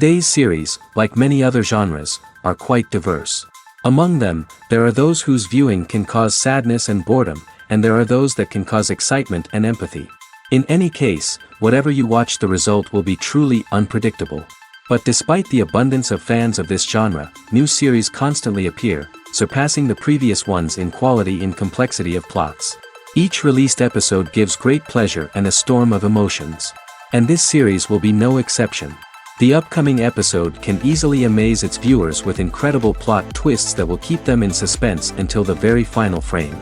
Today's series, like many other genres, are quite diverse. Among them, there are those whose viewing can cause sadness and boredom, and there are those that can cause excitement and empathy. In any case, whatever you watch, the result will be truly unpredictable. But despite the abundance of fans of this genre, new series constantly appear, surpassing the previous ones in quality and complexity of plots. Each released episode gives great pleasure and a storm of emotions. And this series will be no exception. The upcoming episode can easily amaze its viewers with incredible plot twists that will keep them in suspense until the very final frame.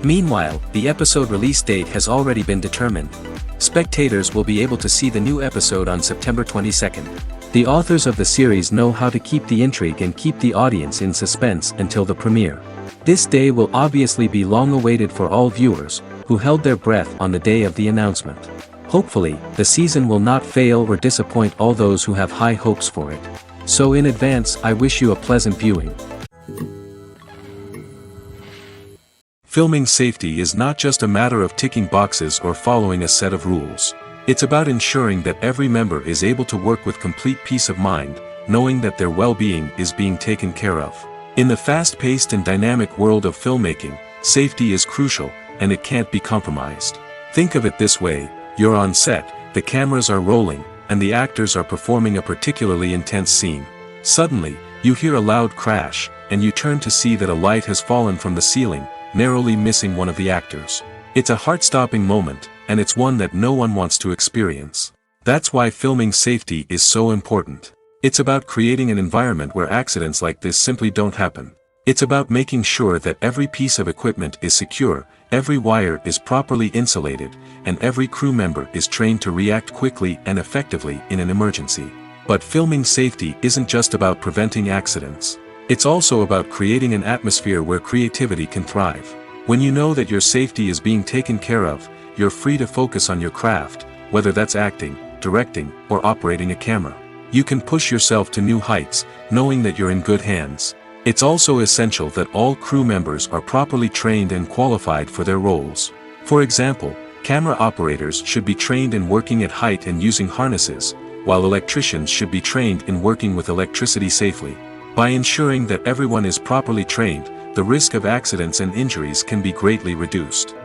Meanwhile, the episode release date has already been determined. Spectators will be able to see the new episode on September 22nd. The authors of the series know how to keep the intrigue and keep the audience in suspense until the premiere. This day will obviously be long awaited for all viewers, who held their breath on the day of the announcement. Hopefully, the season will not fail or disappoint all those who have high hopes for it. So in advance, I wish you a pleasant viewing. Filming safety is not just a matter of ticking boxes or following a set of rules. It's about ensuring that every member is able to work with complete peace of mind, knowing that their well-being is being taken care of. In the fast-paced and dynamic world of filmmaking, safety is crucial, and it can't be compromised. Think of it this way. You're on set, the cameras are rolling, and the actors are performing a particularly intense scene. Suddenly, you hear a loud crash, and you turn to see that a light has fallen from the ceiling, narrowly missing one of the actors. It's a heart-stopping moment, and it's one that no one wants to experience. That's why filming safety is so important. It's about creating an environment where accidents like this simply don't happen. It's about making sure that every piece of equipment is secure, every wire is properly insulated, and every crew member is trained to react quickly and effectively in an emergency. But filming safety isn't just about preventing accidents. It's also about creating an atmosphere where creativity can thrive. When you know that your safety is being taken care of, you're free to focus on your craft, whether that's acting, directing, or operating a camera. You can push yourself to new heights, knowing that you're in good hands. It's also essential that all crew members are properly trained and qualified for their roles. For example, camera operators should be trained in working at height and using harnesses, while electricians should be trained in working with electricity safely. By ensuring that everyone is properly trained, the risk of accidents and injuries can be greatly reduced.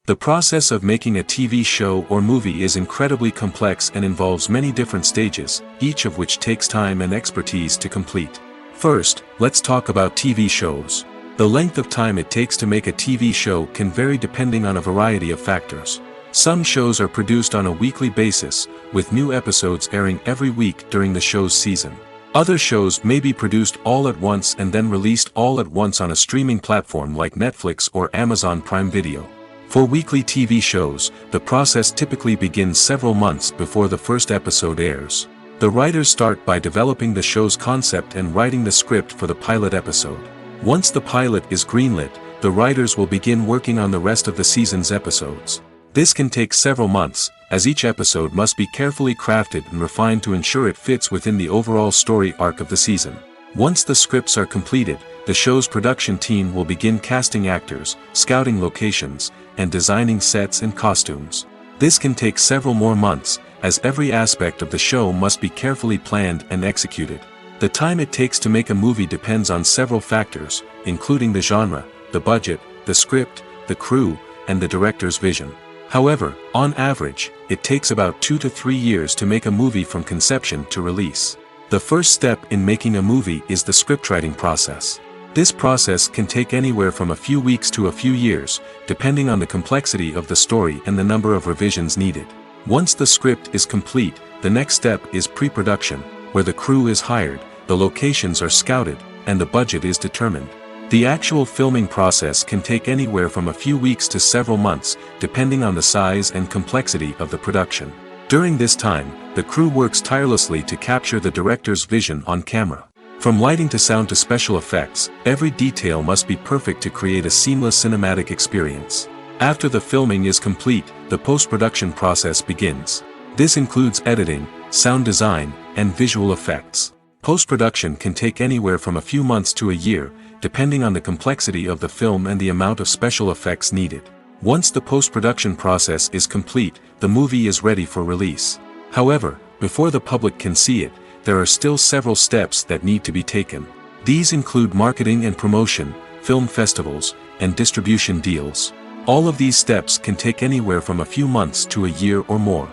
The process of making a TV show or movie is incredibly complex and involves many different stages, each of which takes time and expertise to complete. First, let's talk about TV shows. The length of time it takes to make a TV show can vary depending on a variety of factors. Some shows are produced on a weekly basis, with new episodes airing every week during the show's season. Other shows may be produced all at once and then released all at once on a streaming platform like Netflix or Amazon Prime Video. For weekly TV shows, the process typically begins several months before the first episode airs. The writers start by developing the show's concept and writing the script for the pilot episode. Once the pilot is greenlit, the writers will begin working on the rest of the season's episodes. This can take several months, as each episode must be carefully crafted and refined to ensure it fits within the overall story arc of the season. Once the scripts are completed, the show's production team will begin casting actors, scouting locations, and designing sets and costumes. This can take several more months, as every aspect of the show must be carefully planned and executed. The time it takes to make a movie depends on several factors, including the genre, the budget, the script, the crew, and the director's vision. However, on average, it takes about 2 to 3 years to make a movie from conception to release. The first step in making a movie is the scriptwriting process. This process can take anywhere from a few weeks to a few years, depending on the complexity of the story and the number of revisions needed. Once the script is complete, the next step is pre-production, where the crew is hired, the locations are scouted, and the budget is determined. The actual filming process can take anywhere from a few weeks to several months, depending on the size and complexity of the production. During this time, the crew works tirelessly to capture the director's vision on camera. From lighting to sound to special effects, every detail must be perfect to create a seamless cinematic experience. After the filming is complete, the post-production process begins. This includes editing, sound design, and visual effects. Post-production can take anywhere from a few months to a year, depending on the complexity of the film and the amount of special effects needed. Once the post-production process is complete, the movie is ready for release. However, before the public can see it, there are still several steps that need to be taken. These include marketing and promotion, film festivals, and distribution deals. All of these steps can take anywhere from a few months to a year or more.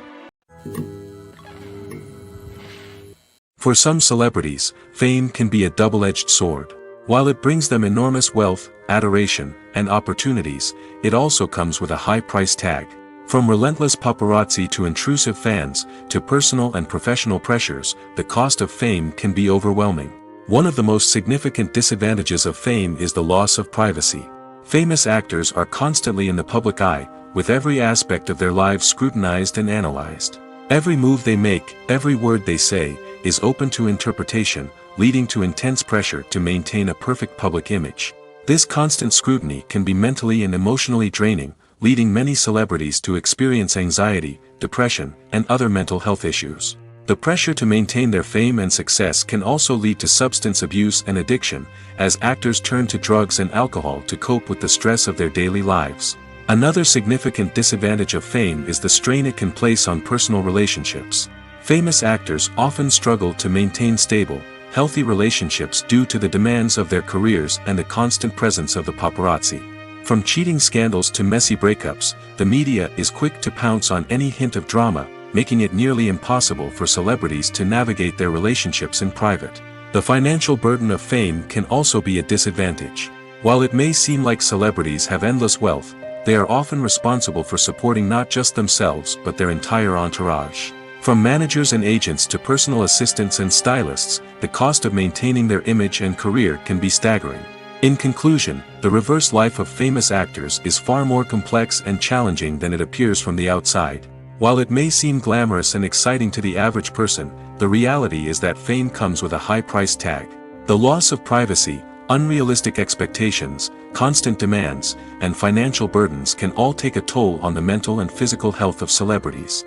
For some celebrities, fame can be a double-edged sword. While it brings them enormous wealth, adoration, and opportunities, it also comes with a high price tag. From relentless paparazzi to intrusive fans, to personal and professional pressures, the cost of fame can be overwhelming. One of the most significant disadvantages of fame is the loss of privacy. Famous actors are constantly in the public eye, with every aspect of their lives scrutinized and analyzed. Every move they make, every word they say, is open to interpretation, leading to intense pressure to maintain a perfect public image. This constant scrutiny can be mentally and emotionally draining, leading many celebrities to experience anxiety, depression, and other mental health issues. The pressure to maintain their fame and success can also lead to substance abuse and addiction, as actors turn to drugs and alcohol to cope with the stress of their daily lives. Another significant disadvantage of fame is the strain it can place on personal relationships. Famous actors often struggle to maintain stable, healthy relationships due to the demands of their careers and the constant presence of the paparazzi. From cheating scandals to messy breakups, the media is quick to pounce on any hint of drama, making it nearly impossible for celebrities to navigate their relationships in private. The financial burden of fame can also be a disadvantage. While it may seem like celebrities have endless wealth, they are often responsible for supporting not just themselves but their entire entourage. From managers and agents to personal assistants and stylists, the cost of maintaining their image and career can be staggering. In conclusion, the reverse life of famous actors is far more complex and challenging than it appears from the outside. While it may seem glamorous and exciting to the average person, the reality is that fame comes with a high price tag. The loss of privacy, unrealistic expectations, constant demands, and financial burdens can all take a toll on the mental and physical health of celebrities.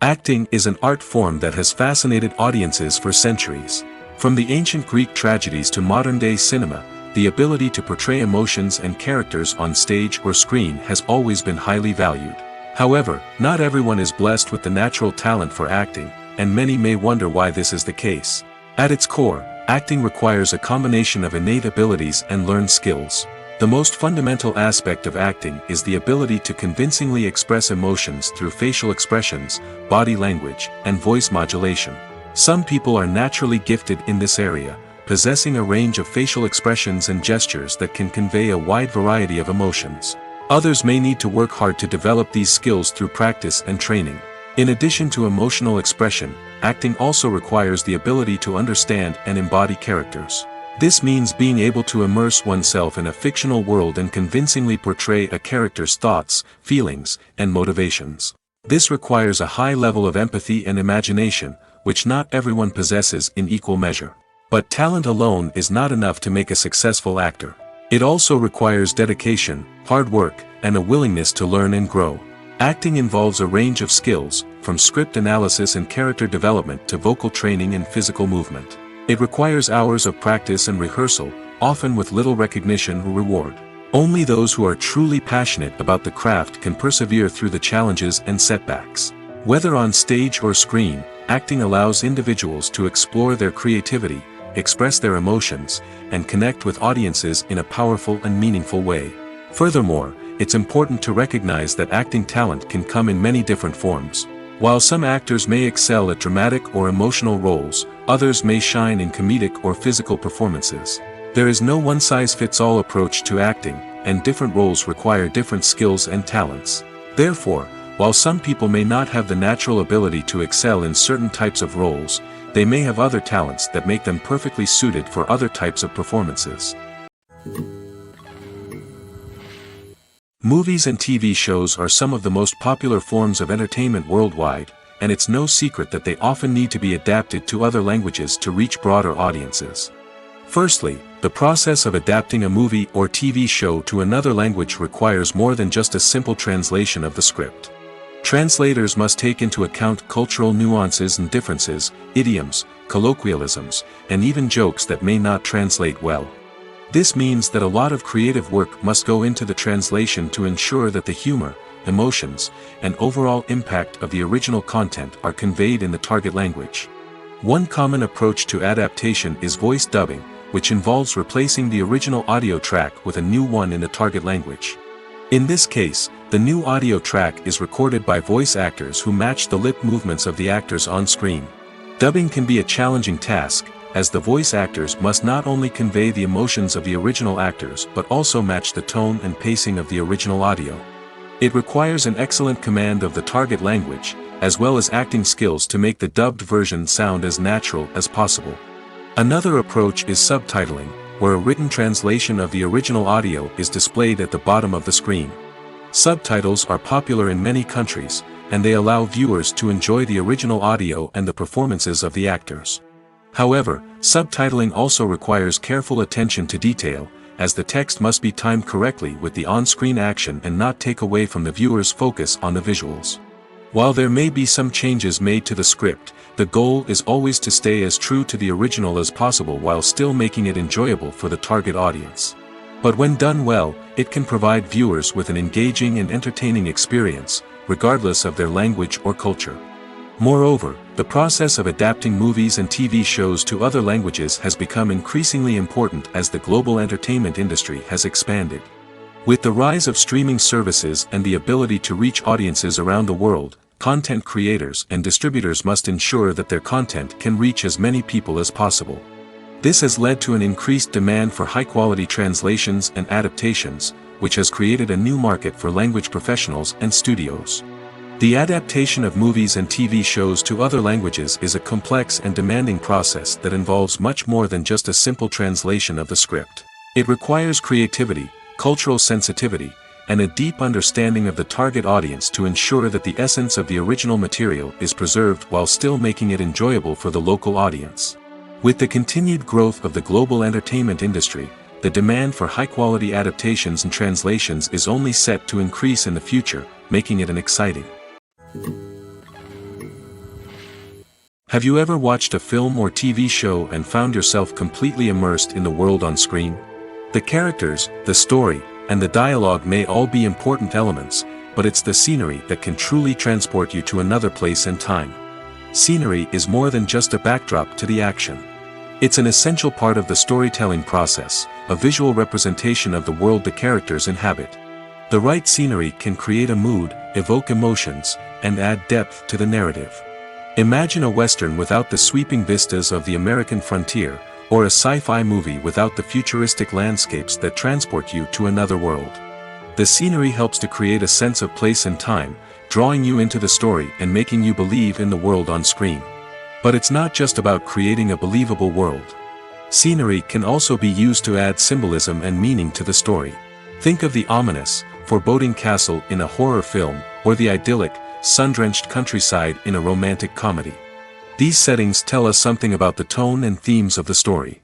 Acting is an art form that has fascinated audiences for centuries. From the ancient Greek tragedies to modern-day cinema, the ability to portray emotions and characters on stage or screen has always been highly valued. However, not everyone is blessed with the natural talent for acting, and many may wonder why this is the case. At its core, acting requires a combination of innate abilities and learned skills. The most fundamental aspect of acting is the ability to convincingly express emotions through facial expressions, body language, and voice modulation. Some people are naturally gifted in this area, possessing a range of facial expressions and gestures that can convey a wide variety of emotions. Others may need to work hard to develop these skills through practice and training. In addition to emotional expression, acting also requires the ability to understand and embody characters. This means being able to immerse oneself in a fictional world and convincingly portray a character's thoughts, feelings, and motivations. This requires a high level of empathy and imagination, which not everyone possesses in equal measure. But talent alone is not enough to make a successful actor. It also requires dedication, hard work, and a willingness to learn and grow. Acting involves a range of skills, from script analysis and character development to vocal training and physical movement. It requires hours of practice and rehearsal, often with little recognition or reward. Only those who are truly passionate about the craft can persevere through the challenges and setbacks. Whether on stage or screen, acting allows individuals to explore their creativity, express their emotions, and connect with audiences in a powerful and meaningful way. Furthermore, it's important to recognize that acting talent can come in many different forms. While some actors may excel at dramatic or emotional roles, others may shine in comedic or physical performances. There is no one-size-fits-all approach to acting, and different roles require different skills and talents. Therefore, while some people may not have the natural ability to excel in certain types of roles, they may have other talents that make them perfectly suited for other types of performances. Movies and TV shows are some of the most popular forms of entertainment worldwide, and it's no secret that they often need to be adapted to other languages to reach broader audiences. Firstly, the process of adapting a movie or TV show to another language requires more than just a simple translation of the script. Translators must take into account cultural nuances and differences, idioms, colloquialisms, and even jokes that may not translate well. This means that a lot of creative work must go into the translation to ensure that the humor, emotions, and overall impact of the original content are conveyed in the target language. One common approach to adaptation is voice dubbing, which involves replacing the original audio track with a new one in the target language. In this case, the new audio track is recorded by voice actors who match the lip movements of the actors on screen. Dubbing can be a challenging task, as the voice actors must not only convey the emotions of the original actors but also match the tone and pacing of the original audio. It requires an excellent command of the target language, as well as acting skills to make the dubbed version sound as natural as possible. Another approach is subtitling, where a written translation of the original audio is displayed at the bottom of the screen. Subtitles are popular in many countries, and they allow viewers to enjoy the original audio and the performances of the actors. However, subtitling also requires careful attention to detail, as the text must be timed correctly with the on-screen action and not take away from the viewer's focus on the visuals. While there may be some changes made to the script, the goal is always to stay as true to the original as possible while still making it enjoyable for the target audience. But when done well, it can provide viewers with an engaging and entertaining experience, regardless of their language or culture. Moreover, the process of adapting movies and TV shows to other languages has become increasingly important as the global entertainment industry has expanded. With the rise of streaming services and the ability to reach audiences around the world, content creators and distributors must ensure that their content can reach as many people as possible. This has led to an increased demand for high-quality translations and adaptations, which has created a new market for language professionals and studios. The adaptation of movies and TV shows to other languages is a complex and demanding process that involves much more than just a simple translation of the script. It requires creativity, cultural sensitivity, and a deep understanding of the target audience to ensure that the essence of the original material is preserved while still making it enjoyable for the local audience. With the continued growth of the global entertainment industry, the demand for high-quality adaptations and translations is only set to increase in the future, making it exciting. Have you ever watched a film or TV show and found yourself completely immersed in the world on screen? The characters, the story, and the dialogue may all be important elements, but it's the scenery that can truly transport you to another place and time. Scenery is more than just a backdrop to the action. It's an essential part of the storytelling process, a visual representation of the world the characters inhabit. The right scenery can create a mood, evoke emotions, and add depth to the narrative. Imagine a Western without the sweeping vistas of the American frontier, or a sci-fi movie without the futuristic landscapes that transport you to another world. The scenery helps to create a sense of place and time, drawing you into the story and making you believe in the world on screen. But it's not just about creating a believable world. Scenery can also be used to add symbolism and meaning to the story. Think of the ominous, foreboding castle in a horror film, or the idyllic, sun-drenched countryside in a romantic comedy. These settings tell us something about the tone and themes of the story.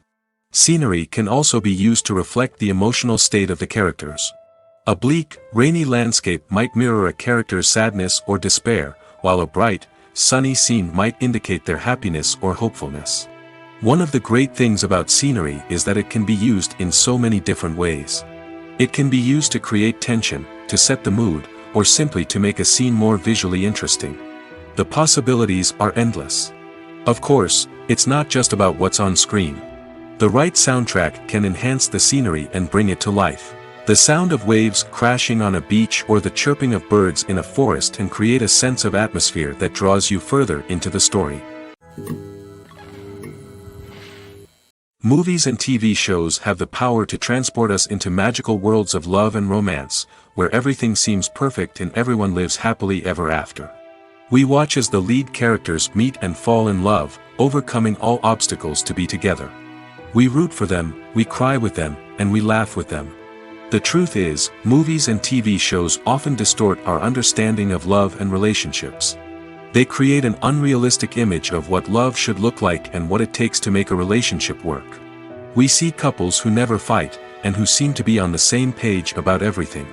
Scenery can also be used to reflect the emotional state of the characters. A bleak, rainy landscape might mirror a character's sadness or despair, while a bright, sunny scene might indicate their happiness or hopefulness. One of the great things about scenery is that it can be used in so many different ways. It can be used to create tension, to set the mood, or simply to make a scene more visually interesting. The possibilities are endless. Of course, it's not just about what's on screen. The right soundtrack can enhance the scenery and bring it to life. The The sound of waves crashing on a beach or the chirping of birds in a forest can create a sense of atmosphere that draws you further into the story. Movies and TV shows have the power to transport us into magical worlds of love and romance, where everything seems perfect and everyone lives happily ever after. We watch as the lead characters meet and fall in love, overcoming all obstacles to be together. We root for them, we cry with them, and we laugh with them. The truth is, movies and TV shows often distort our understanding of love and relationships. They create an unrealistic image of what love should look like and what it takes to make a relationship work. We see couples who never fight, and who seem to be on the same page about everything.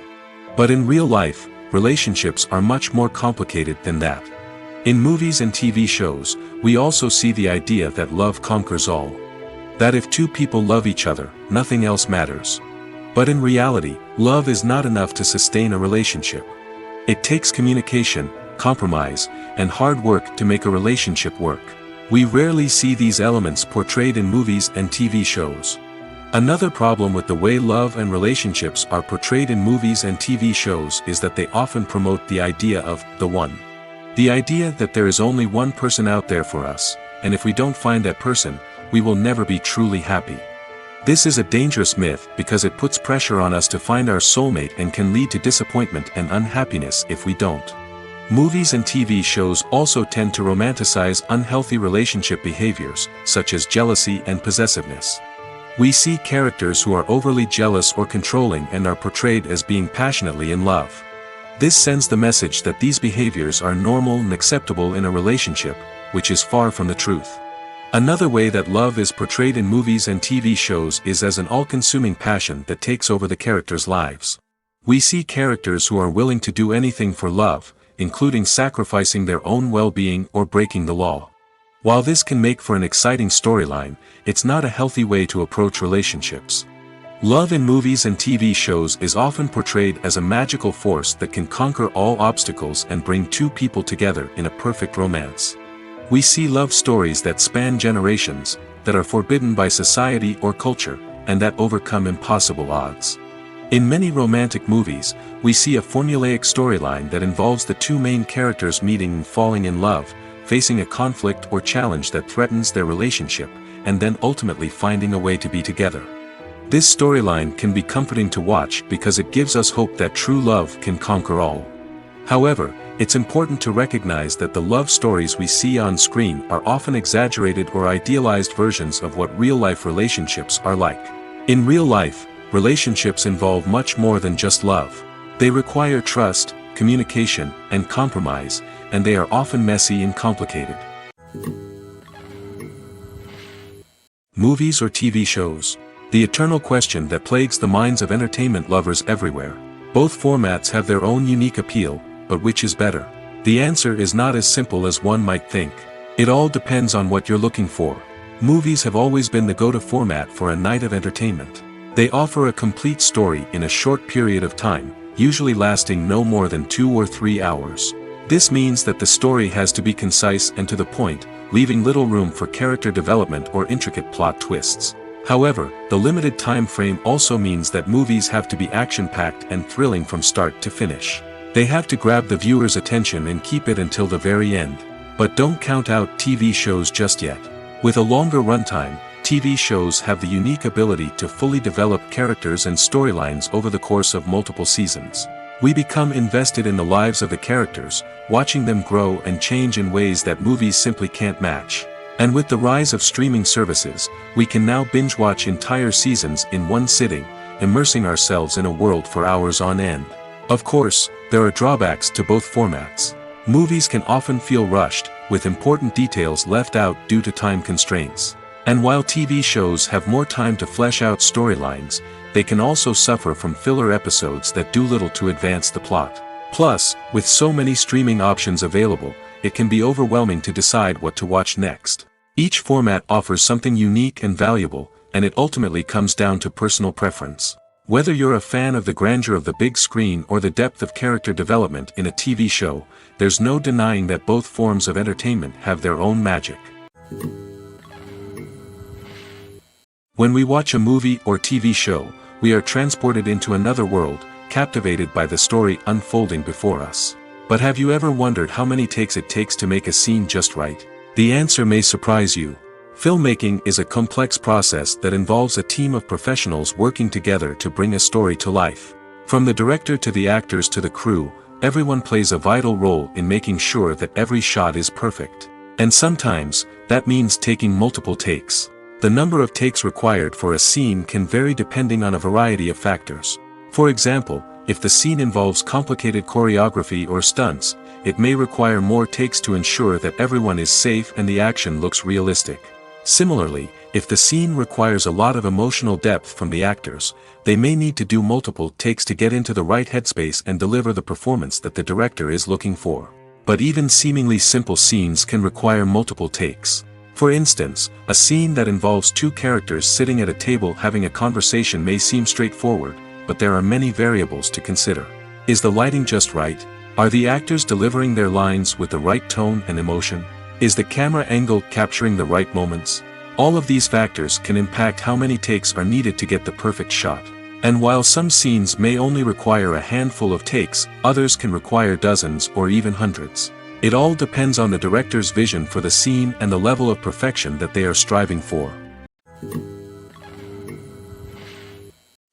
But in real life, relationships are much more complicated than that. In movies and TV shows, we also see the idea that love conquers all. That if two people love each other, nothing else matters. But in reality, love is not enough to sustain a relationship. It takes communication, compromise, and hard work to make a relationship work. We rarely see these elements portrayed in movies and TV shows. Another problem with the way love and relationships are portrayed in movies and TV shows is that they often promote the idea of the one. The idea that there is only one person out there for us, and if we don't find that person, we will never be truly happy. This is a dangerous myth because it puts pressure on us to find our soulmate and can lead to disappointment and unhappiness if we don't. Movies and TV shows also tend to romanticize unhealthy relationship behaviors, such as jealousy and possessiveness. We see characters who are overly jealous or controlling and are portrayed as being passionately in love. This sends the message that these behaviors are normal and acceptable in a relationship, which is far from the truth. Another way that love is portrayed in movies and TV shows is as an all-consuming passion that takes over the characters' lives. We see characters who are willing to do anything for love, including sacrificing their own well-being or breaking the law. While this can make for an exciting storyline, it's not a healthy way to approach relationships. Love in movies and TV shows is often portrayed as a magical force that can conquer all obstacles and bring two people together in a perfect romance. We see love stories that span generations, that are forbidden by society or culture, and that overcome impossible odds. In many romantic movies, we see a formulaic storyline that involves the two main characters meeting and falling in love, facing a conflict or challenge that threatens their relationship, and then ultimately finding a way to be together. This storyline can be comforting to watch because it gives us hope that true love can conquer all. However, it's important to recognize that the love stories we see on screen are often exaggerated or idealized versions of what real-life relationships are like. In real life, relationships involve much more than just love. They require trust, communication, and compromise, and they are often messy and complicated. Movies or TV shows? The eternal question that plagues the minds of entertainment lovers everywhere. Both formats have their own unique appeal, but which is better? The answer is not as simple as one might think. It all depends on what you're looking for. Movies have always been the go-to format for a night of entertainment. They offer a complete story in a short period of time, usually lasting no more than 2 or 3 hours. This means that the story has to be concise and to the point, leaving little room for character development or intricate plot twists. However, the limited time frame also means that movies have to be action-packed and thrilling from start to finish. They have to grab the viewer's attention and keep it until the very end. But don't count out TV shows just yet. With a longer runtime, TV shows have the unique ability to fully develop characters and storylines over the course of multiple seasons. We become invested in the lives of the characters, watching them grow and change in ways that movies simply can't match. And with the rise of streaming services, we can now binge-watch entire seasons in one sitting, immersing ourselves in a world for hours on end. Of course, there are drawbacks to both formats. Movies can often feel rushed, with important details left out due to time constraints. And while TV shows have more time to flesh out storylines, they can also suffer from filler episodes that do little to advance the plot. Plus, with so many streaming options available, it can be overwhelming to decide what to watch next. Each format offers something unique and valuable, and it ultimately comes down to personal preference. Whether you're a fan of the grandeur of the big screen or the depth of character development in a TV show, there's no denying that both forms of entertainment have their own magic. When we watch a movie or TV show, we are transported into another world, captivated by the story unfolding before us. But have you ever wondered how many takes it takes to make a scene just right? The answer may surprise you. Filmmaking is a complex process that involves a team of professionals working together to bring a story to life. From the director to the actors to the crew, everyone plays a vital role in making sure that every shot is perfect. And sometimes, that means taking multiple takes. The number of takes required for a scene can vary depending on a variety of factors. For example, if the scene involves complicated choreography or stunts, it may require more takes to ensure that everyone is safe and the action looks realistic. Similarly, if the scene requires a lot of emotional depth from the actors, they may need to do multiple takes to get into the right headspace and deliver the performance that the director is looking for. But even seemingly simple scenes can require multiple takes. For instance, a scene that involves two characters sitting at a table having a conversation may seem straightforward, but there are many variables to consider. Is the lighting just right? Are the actors delivering their lines with the right tone and emotion? Is the camera angle capturing the right moments? All of these factors can impact how many takes are needed to get the perfect shot. And while some scenes may only require a handful of takes, others can require dozens or even hundreds. It all depends on the director's vision for the scene and the level of perfection that they are striving for.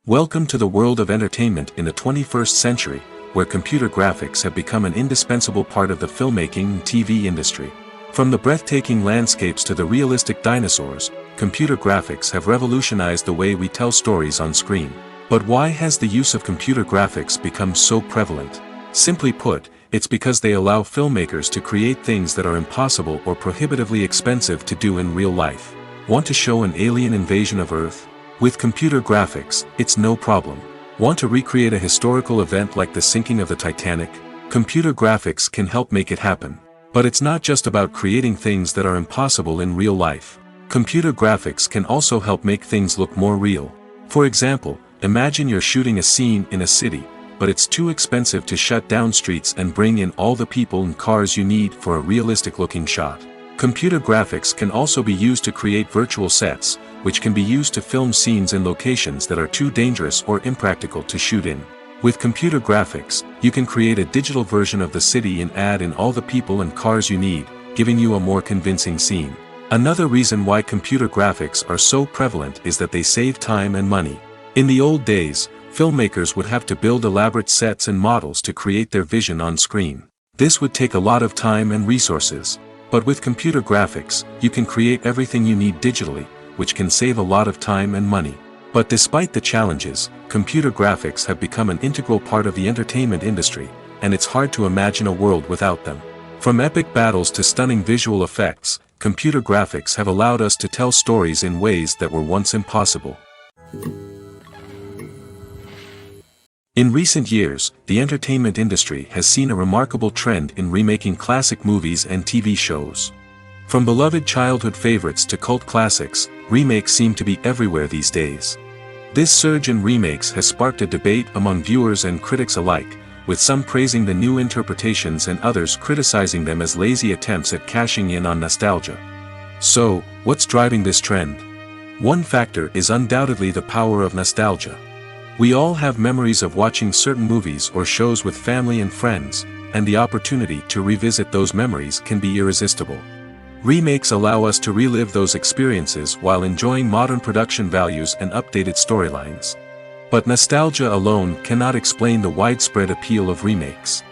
Welcome to the world of entertainment in the 21st century, where computer graphics have become an indispensable part of the filmmaking and TV industry. From the breathtaking landscapes to the realistic dinosaurs, computer graphics have revolutionized the way we tell stories on screen. But why has the use of computer graphics become so prevalent? Simply put, it's because they allow filmmakers to create things that are impossible or prohibitively expensive to do in real life. Want to show an alien invasion of Earth? With computer graphics, it's no problem. Want to recreate a historical event like the sinking of the Titanic? Computer graphics can help make it happen. But it's not just about creating things that are impossible in real life. Computer graphics can also help make things look more real. For example, imagine you're shooting a scene in a city, but it's too expensive to shut down streets and bring in all the people and cars you need for a realistic-looking shot. Computer graphics can also be used to create virtual sets, which can be used to film scenes in locations that are too dangerous or impractical to shoot in. With computer graphics, you can create a digital version of the city and add in all the people and cars you need, giving you a more convincing scene. Another reason why computer graphics are so prevalent is that they save time and money. In the old days, filmmakers would have to build elaborate sets and models to create their vision on screen. This would take a lot of time and resources. But with computer graphics, you can create everything you need digitally, which can save a lot of time and money. But despite the challenges, computer graphics have become an integral part of the entertainment industry, and it's hard to imagine a world without them. From epic battles to stunning visual effects, computer graphics have allowed us to tell stories in ways that were once impossible. In recent years, the entertainment industry has seen a remarkable trend in remaking classic movies and TV shows. From beloved childhood favorites to cult classics, remakes seem to be everywhere these days. This surge in remakes has sparked a debate among viewers and critics alike, with some praising the new interpretations and others criticizing them as lazy attempts at cashing in on nostalgia. So, what's driving this trend? One factor is undoubtedly the power of nostalgia. We all have memories of watching certain movies or shows with family and friends, and the opportunity to revisit those memories can be irresistible. Remakes allow us to relive those experiences while enjoying modern production values and updated storylines. But nostalgia alone cannot explain the widespread appeal of remakes.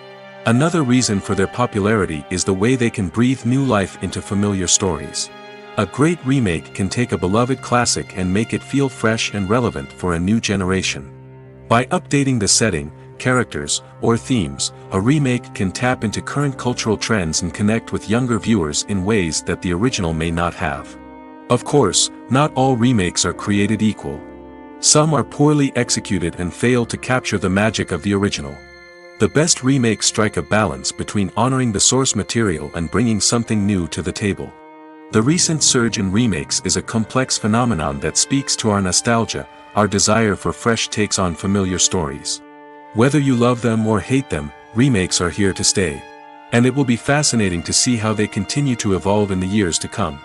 Another reason for their popularity is the way they can breathe new life into familiar stories. A great remake can take a beloved classic and make it feel fresh and relevant for a new generation. By updating the setting, characters, or themes, a remake can tap into current cultural trends and connect with younger viewers in ways that the original may not have. Of course, not all remakes are created equal. Some are poorly executed and fail to capture the magic of the original. The best remakes strike a balance between honoring the source material and bringing something new to the table. The recent surge in remakes is a complex phenomenon that speaks to our nostalgia, our desire for fresh takes on familiar stories. Whether you love them or hate them, remakes are here to stay. And it will be fascinating to see how they continue to evolve in the years to come.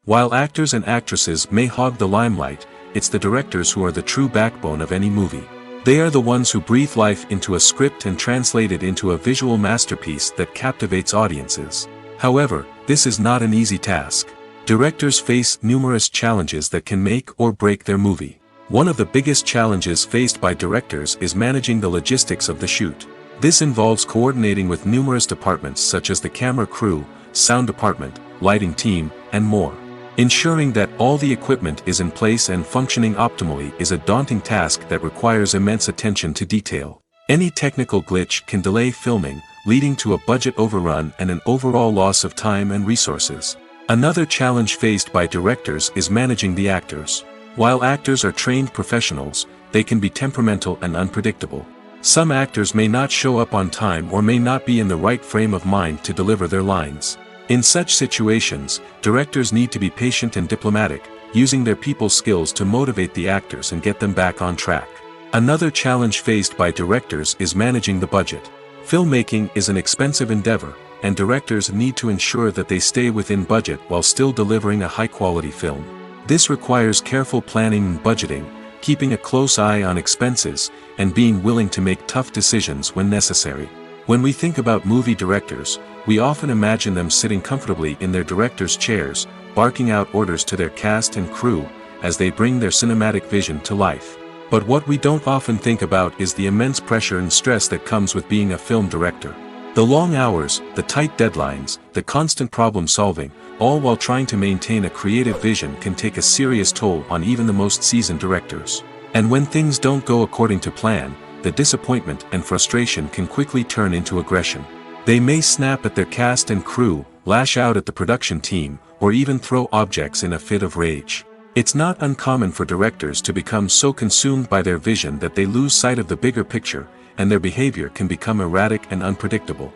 While actors and actresses may hog the limelight, it's the directors who are the true backbone of any movie. They are the ones who breathe life into a script and translate it into a visual masterpiece that captivates audiences. However, this is not an easy task. Directors face numerous challenges that can make or break their movie. One of the biggest challenges faced by directors is managing the logistics of the shoot. This involves coordinating with numerous departments such as the camera crew, sound department, lighting team, and more. Ensuring that all the equipment is in place and functioning optimally is a daunting task that requires immense attention to detail. Any technical glitch can delay filming, leading to a budget overrun and an overall loss of time and resources. Another challenge faced by directors is managing the actors. While actors are trained professionals, they can be temperamental and unpredictable. Some actors may not show up on time or may not be in the right frame of mind to deliver their lines. In such situations, directors need to be patient and diplomatic, using their people skills to motivate the actors and get them back on track. Another challenge faced by directors is managing the budget. Filmmaking is an expensive endeavor, and directors need to ensure that they stay within budget while still delivering a high-quality film. This requires careful planning and budgeting, keeping a close eye on expenses, and being willing to make tough decisions when necessary. When we think about movie directors, we often imagine them sitting comfortably in their director's chairs, barking out orders to their cast and crew, as they bring their cinematic vision to life. But what we don't often think about is the immense pressure and stress that comes with being a film director. The long hours, the tight deadlines, the constant problem solving, all while trying to maintain a creative vision can take a serious toll on even the most seasoned directors. And when things don't go according to plan, the disappointment and frustration can quickly turn into aggression. They may snap at their cast and crew, lash out at the production team, or even throw objects in a fit of rage. It's not uncommon for directors to become so consumed by their vision that they lose sight of the bigger picture, and their behavior can become erratic and unpredictable.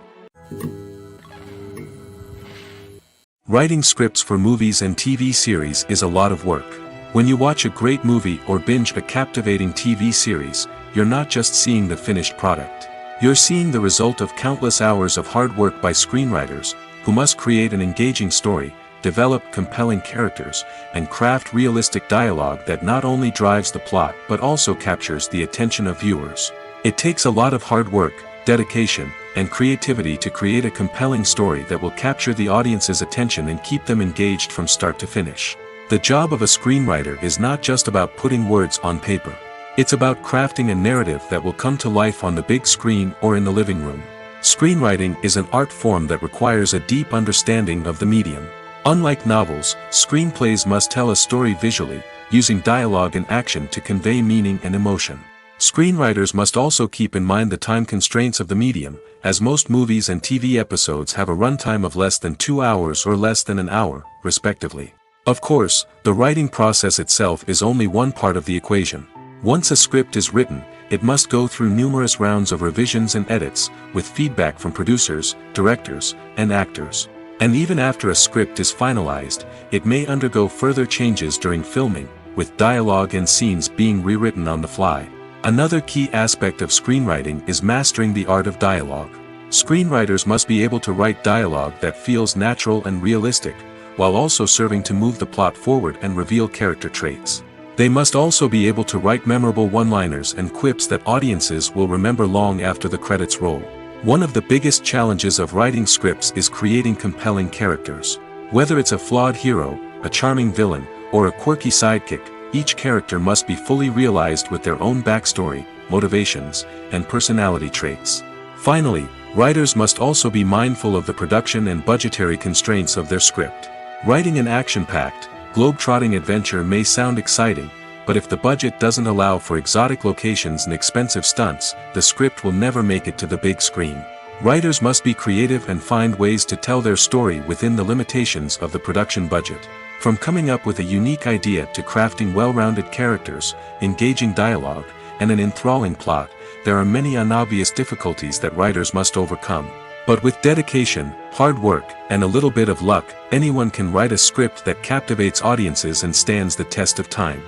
Writing scripts for movies and TV series is a lot of work. When you watch a great movie or binge a captivating TV series, you're not just seeing the finished product. You're seeing the result of countless hours of hard work by screenwriters, who must create an engaging story, develop compelling characters, and craft realistic dialogue that not only drives the plot but also captures the attention of viewers. It takes a lot of hard work, dedication, and creativity to create a compelling story that will capture the audience's attention and keep them engaged from start to finish. The job of a screenwriter is not just about putting words on paper. It's about crafting a narrative that will come to life on the big screen or in the living room. Screenwriting is an art form that requires a deep understanding of the medium. Unlike novels, screenplays must tell a story visually, using dialogue and action to convey meaning and emotion. Screenwriters must also keep in mind the time constraints of the medium, as most movies and TV episodes have a runtime of less than 2 hours or less than an hour, respectively. Of course, the writing process itself is only one part of the equation. Once a script is written, it must go through numerous rounds of revisions and edits, with feedback from producers, directors, and actors. And even after a script is finalized, it may undergo further changes during filming, with dialogue and scenes being rewritten on the fly. Another key aspect of screenwriting is mastering the art of dialogue. Screenwriters must be able to write dialogue that feels natural and realistic, while also serving to move the plot forward and reveal character traits. They must also be able to write memorable one-liners and quips that audiences will remember long after the credits roll. One of the biggest challenges of writing scripts is creating compelling characters. Whether it's a flawed hero, a charming villain, or a quirky sidekick, each character must be fully realized with their own backstory, motivations, and personality traits. Finally, writers must also be mindful of the production and budgetary constraints of their script. Writing an action-packed, globe-trotting adventure may sound exciting, but if the budget doesn't allow for exotic locations and expensive stunts, the script will never make it to the big screen. Writers must be creative and find ways to tell their story within the limitations of the production budget. From coming up with a unique idea to crafting well-rounded characters, engaging dialogue, and an enthralling plot, there are many unobvious difficulties that writers must overcome. But with dedication, hard work, and a little bit of luck, anyone can write a script that captivates audiences and stands the test of time.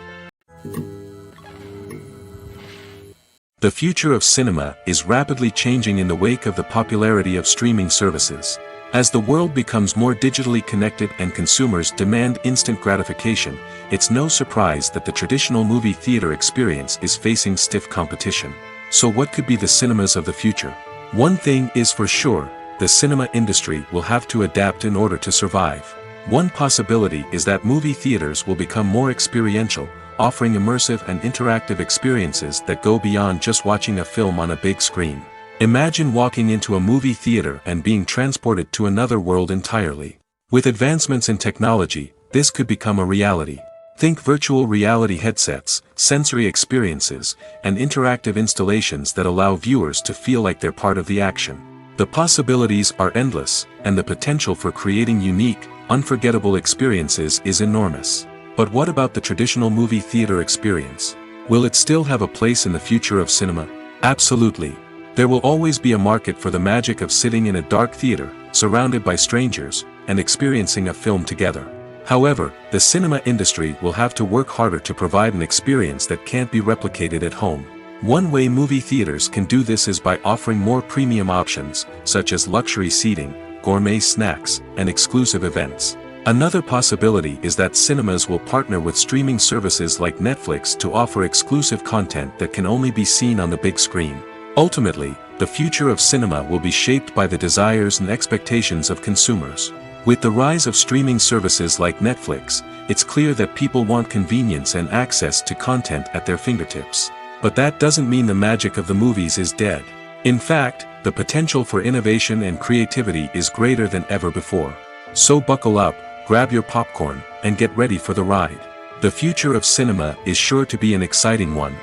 The future of cinema is rapidly changing in the wake of the popularity of streaming services. As the world becomes more digitally connected and consumers demand instant gratification, it's no surprise that the traditional movie theater experience is facing stiff competition. So what could be the cinemas of the future? One thing is for sure, the cinema industry will have to adapt in order to survive. One possibility is that movie theaters will become more experiential, offering immersive and interactive experiences that go beyond just watching a film on a big screen. Imagine walking into a movie theater and being transported to another world entirely. With advancements in technology, this could become a reality. Think virtual reality headsets, sensory experiences, and interactive installations that allow viewers to feel like they're part of the action. The possibilities are endless, and the potential for creating unique, unforgettable experiences is enormous. But what about the traditional movie theater experience? Will it still have a place in the future of cinema? Absolutely. There will always be a market for the magic of sitting in a dark theater, surrounded by strangers, and experiencing a film together. However, the cinema industry will have to work harder to provide an experience that can't be replicated at home. One way movie theaters can do this is by offering more premium options, such as luxury seating, gourmet snacks, and exclusive events. Another possibility is that cinemas will partner with streaming services like Netflix to offer exclusive content that can only be seen on the big screen. Ultimately, the future of cinema will be shaped by the desires and expectations of consumers. With the rise of streaming services like Netflix, it's clear that people want convenience and access to content at their fingertips. But that doesn't mean the magic of the movies is dead. In fact, the potential for innovation and creativity is greater than ever before. So buckle up, grab your popcorn, and get ready for the ride. The future of cinema is sure to be an exciting one.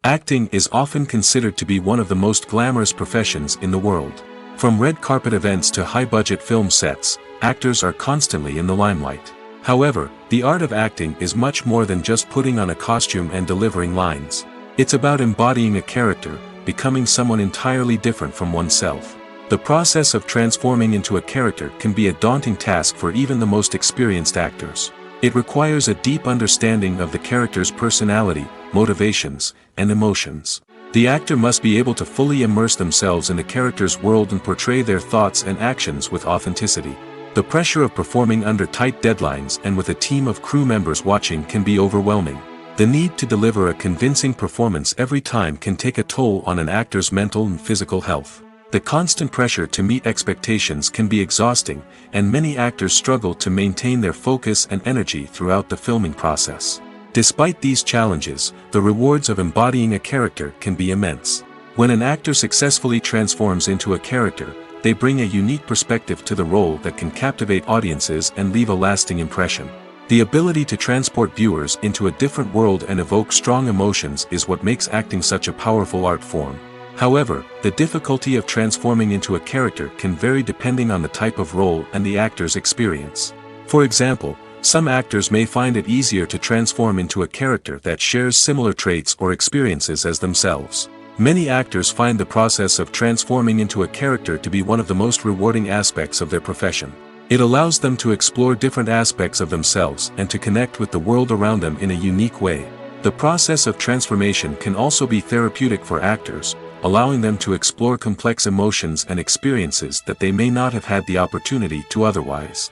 Acting is often considered to be one of the most glamorous professions in the world. From red carpet events to high-budget film sets, actors are constantly in the limelight. However, the art of acting is much more than just putting on a costume and delivering lines. It's about embodying a character, becoming someone entirely different from oneself. The process of transforming into a character can be a daunting task for even the most experienced actors. It requires a deep understanding of the character's personality, motivations, and emotions. The actor must be able to fully immerse themselves in the character's world and portray their thoughts and actions with authenticity. The pressure of performing under tight deadlines and with a team of crew members watching can be overwhelming. The need to deliver a convincing performance every time can take a toll on an actor's mental and physical health. The constant pressure to meet expectations can be exhausting, and many actors struggle to maintain their focus and energy throughout the filming process. Despite these challenges, the rewards of embodying a character can be immense. When an actor successfully transforms into a character, they bring a unique perspective to the role that can captivate audiences and leave a lasting impression. The ability to transport viewers into a different world and evoke strong emotions is what makes acting such a powerful art form. However, the difficulty of transforming into a character can vary depending on the type of role and the actor's experience. For example, some actors may find it easier to transform into a character that shares similar traits or experiences as themselves. Many actors find the process of transforming into a character to be one of the most rewarding aspects of their profession. It allows them to explore different aspects of themselves and to connect with the world around them in a unique way. The process of transformation can also be therapeutic for actors, allowing them to explore complex emotions and experiences that they may not have had the opportunity to otherwise.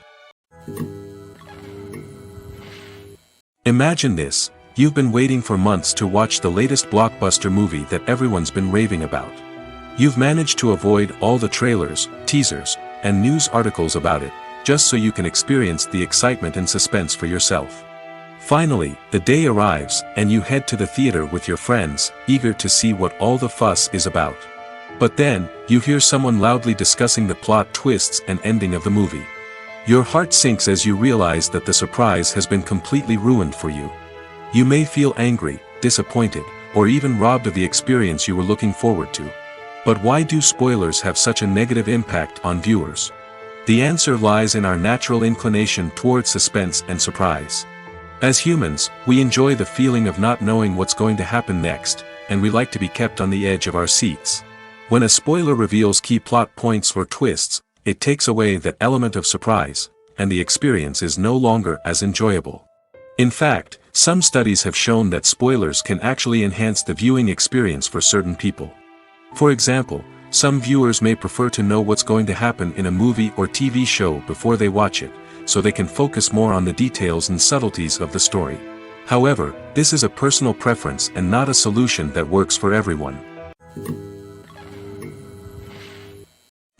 Imagine this: you've been waiting for months to watch the latest blockbuster movie that everyone's been raving about. You've managed to avoid all the trailers, teasers, and news articles about it, just so you can experience the excitement and suspense for yourself. Finally, the day arrives, and you head to the theater with your friends, eager to see what all the fuss is about. But then, you hear someone loudly discussing the plot twists and ending of the movie. Your heart sinks as you realize that the surprise has been completely ruined for you. You may feel angry, disappointed, or even robbed of the experience you were looking forward to. But why do spoilers have such a negative impact on viewers? The answer lies in our natural inclination towards suspense and surprise. As humans, we enjoy the feeling of not knowing what's going to happen next, and we like to be kept on the edge of our seats. When a spoiler reveals key plot points or twists, it takes away that element of surprise, and the experience is no longer as enjoyable. In fact, some studies have shown that spoilers can actually enhance the viewing experience for certain people. For example, some viewers may prefer to know what's going to happen in a movie or TV show before they watch it, so they can focus more on the details and subtleties of the story. However, this is a personal preference and not a solution that works for everyone.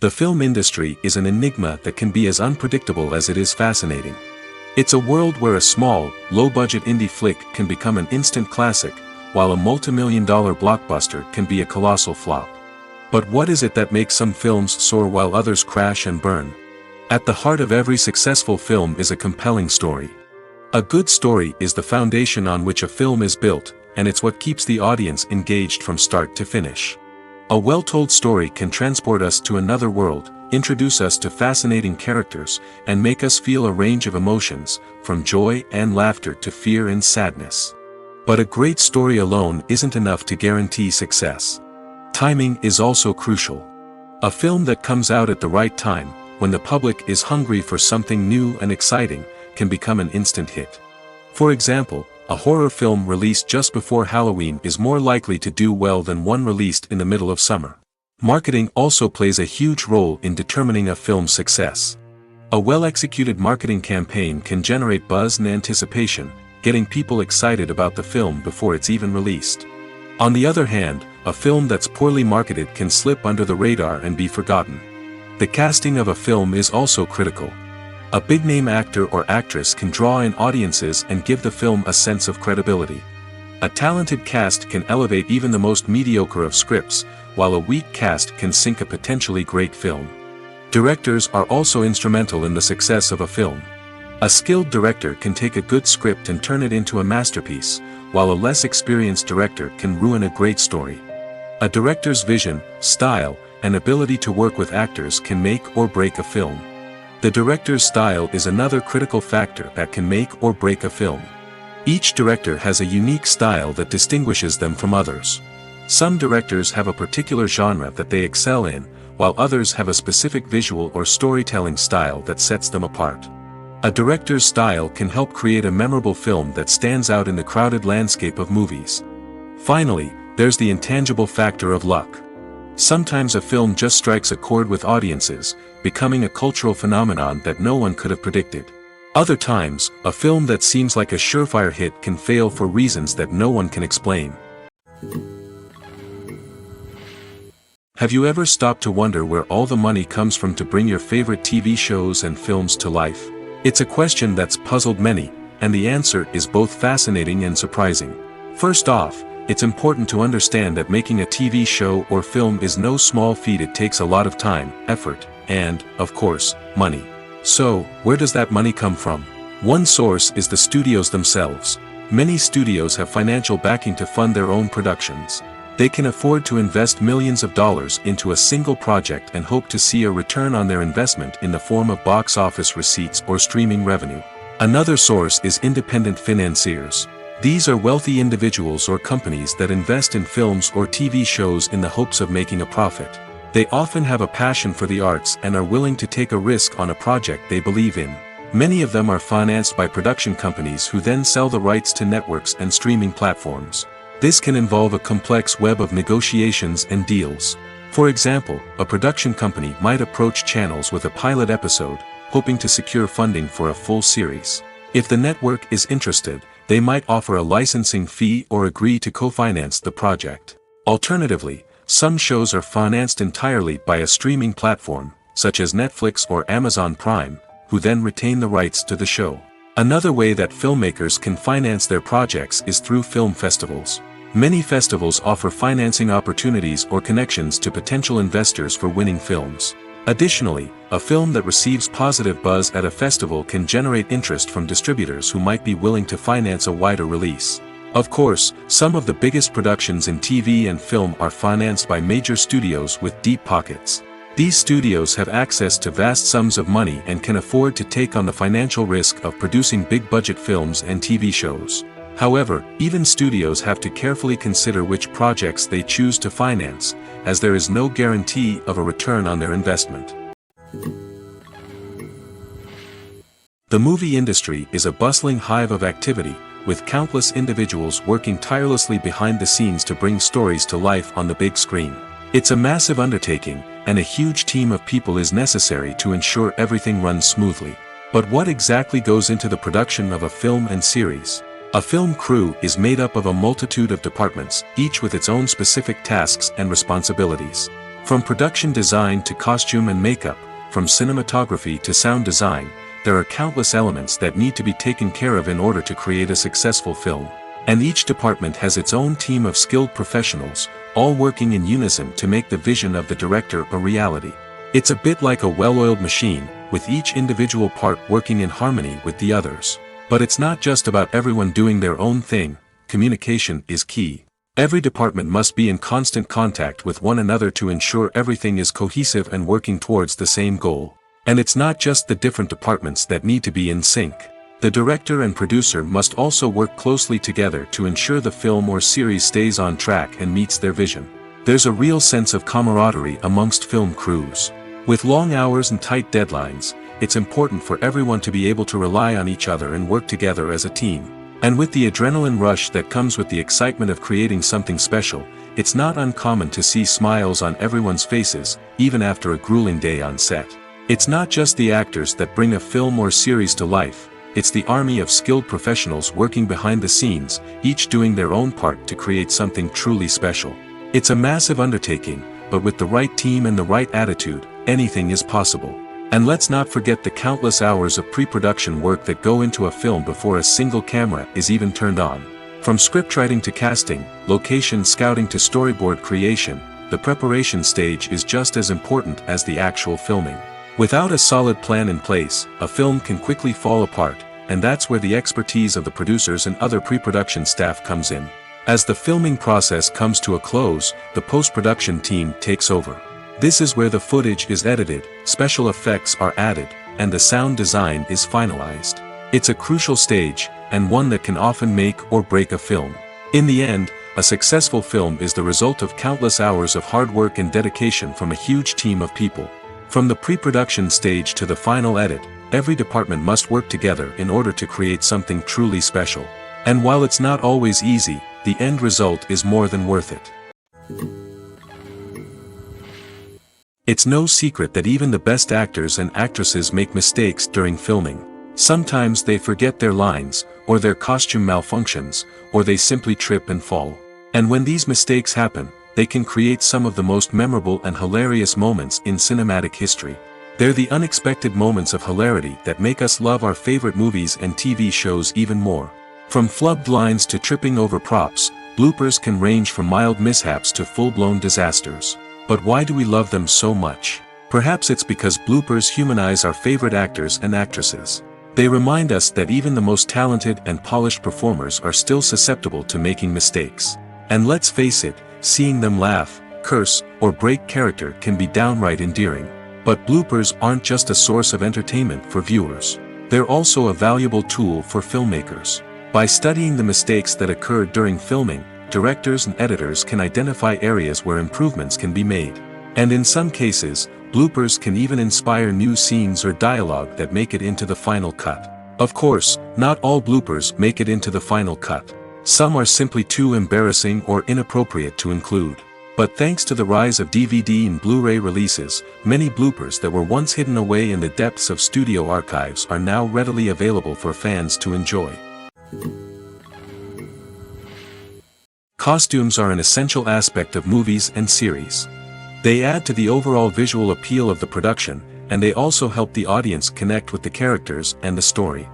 The film industry is an enigma that can be as unpredictable as it is fascinating. It's a world where a small, low-budget indie flick can become an instant classic, while a multi-million-dollar blockbuster can be a colossal flop. But what is it that makes some films soar while others crash and burn? At the heart of every successful film is a compelling story. A good story is the foundation on which a film is built, and it's what keeps the audience engaged from start to finish. A well-told story can transport us to another world, introduce us to fascinating characters, and make us feel a range of emotions, from joy and laughter to fear and sadness. But a great story alone isn't enough to guarantee success. Timing is also crucial. A film that comes out at the right time, when the public is hungry for something new and exciting, can become an instant hit. For example, a horror film released just before Halloween is more likely to do well than one released in the middle of summer. Marketing also plays a huge role in determining a film's success. A well-executed marketing campaign can generate buzz and anticipation, getting people excited about the film before it's even released. On the other hand, a film that's poorly marketed can slip under the radar and be forgotten. The casting of a film is also critical. A big-name actor or actress can draw in audiences and give the film a sense of credibility. A talented cast can elevate even the most mediocre of scripts, while a weak cast can sink a potentially great film. Directors are also instrumental in the success of a film. A skilled director can take a good script and turn it into a masterpiece, while a less experienced director can ruin a great story. A director's vision, style, and ability to work with actors can make or break a film. The director's style is another critical factor that can make or break a film. Each director has a unique style that distinguishes them from others. Some directors have a particular genre that they excel in, while others have a specific visual or storytelling style that sets them apart. A director's style can help create a memorable film that stands out in the crowded landscape of movies. Finally, there's the intangible factor of luck. Sometimes a film just strikes a chord with audiences, becoming a cultural phenomenon that no one could have predicted. Other times, a film that seems like a surefire hit can fail for reasons that no one can explain. Have you ever stopped to wonder where all the money comes from to bring your favorite TV shows and films to life? It's a question that's puzzled many, and the answer is both fascinating and surprising. First off, it's important to understand that making a TV show or film is no small feat. It takes a lot of time, effort, and, of course, money. So, where does that money come from? One source is the studios themselves. Many studios have financial backing to fund their own productions. They can afford to invest millions of dollars into a single project and hope to see a return on their investment in the form of box office receipts or streaming revenue. Another source is independent financiers. These are wealthy individuals or companies that invest in films or TV shows in the hopes of making a profit. They often have a passion for the arts and are willing to take a risk on a project they believe in. Many of them are financed by production companies who then sell the rights to networks and streaming platforms. This can involve a complex web of negotiations and deals. For example, a production company might approach channels with a pilot episode, hoping to secure funding for a full series. If the network is interested, they might offer a licensing fee or agree to co-finance the project. Alternatively, some shows are financed entirely by a streaming platform, such as Netflix or Amazon Prime, who then retain the rights to the show. Another way that filmmakers can finance their projects is through film festivals. Many festivals offer financing opportunities or connections to potential investors for winning films. Additionally, a film that receives positive buzz at a festival can generate interest from distributors who might be willing to finance a wider release. Of course, some of the biggest productions in TV and film are financed by major studios with deep pockets. These studios have access to vast sums of money and can afford to take on the financial risk of producing big-budget films and TV shows. However, even studios have to carefully consider which projects they choose to finance, as there is no guarantee of a return on their investment. The movie industry is a bustling hive of activity, with countless individuals working tirelessly behind the scenes to bring stories to life on the big screen. It's a massive undertaking, and a huge team of people is necessary to ensure everything runs smoothly. But what exactly goes into the production of a film and series? A film crew is made up of a multitude of departments, each with its own specific tasks and responsibilities. From production design to costume and makeup, from cinematography to sound design, there are countless elements that need to be taken care of in order to create a successful film. And each department has its own team of skilled professionals, all working in unison to make the vision of the director a reality. It's a bit like a well-oiled machine, with each individual part working in harmony with the others. But it's not just about everyone doing their own thing. Communication is key. Every department must be in constant contact with one another to ensure everything is cohesive and working towards the same goal. And it's not just the different departments that need to be in sync. The director and producer must also work closely together to ensure the film or series stays on track and meets their vision. There's a real sense of camaraderie amongst film crews. With long hours and tight deadlines, it's important for everyone to be able to rely on each other and work together as a team. And with the adrenaline rush that comes with the excitement of creating something special, it's not uncommon to see smiles on everyone's faces, even after a grueling day on set. It's not just the actors that bring a film or series to life, it's the army of skilled professionals working behind the scenes, each doing their own part to create something truly special. It's a massive undertaking, but with the right team and the right attitude, anything is possible. And let's not forget the countless hours of pre-production work that go into a film before a single camera is even turned on. From scriptwriting to casting, location scouting to storyboard creation, the preparation stage is just as important as the actual filming. Without a solid plan in place, a film can quickly fall apart, and that's where the expertise of the producers and other pre-production staff comes in. As the filming process comes to a close, the post-production team takes over. This is where the footage is edited, special effects are added, and the sound design is finalized. It's a crucial stage, and one that can often make or break a film. In the end, a successful film is the result of countless hours of hard work and dedication from a huge team of people. From the pre-production stage to the final edit, every department must work together in order to create something truly special. And while it's not always easy, the end result is more than worth it. It's no secret that even the best actors and actresses make mistakes during filming. Sometimes they forget their lines, or their costume malfunctions, or they simply trip and fall. And when these mistakes happen, they can create some of the most memorable and hilarious moments in cinematic history. They're the unexpected moments of hilarity that make us love our favorite movies and TV shows even more. From flubbed lines to tripping over props, bloopers can range from mild mishaps to full-blown disasters. But why do we love them so much? Perhaps it's because bloopers humanize our favorite actors and actresses. They remind us that even the most talented and polished performers are still susceptible to making mistakes. And let's face it, seeing them laugh, curse, or break character can be downright endearing. But bloopers aren't just a source of entertainment for viewers. They're also a valuable tool for filmmakers. By studying the mistakes that occurred during filming, directors and editors can identify areas where improvements can be made. And in some cases, bloopers can even inspire new scenes or dialogue that make it into the final cut. Of course, not all bloopers make it into the final cut. Some are simply too embarrassing or inappropriate to include. But thanks to the rise of DVD and Blu-ray releases, many bloopers that were once hidden away in the depths of studio archives are now readily available for fans to enjoy. Costumes are an essential aspect of movies and series. They add to the overall visual appeal of the production, and they also help the audience connect with the characters and the story.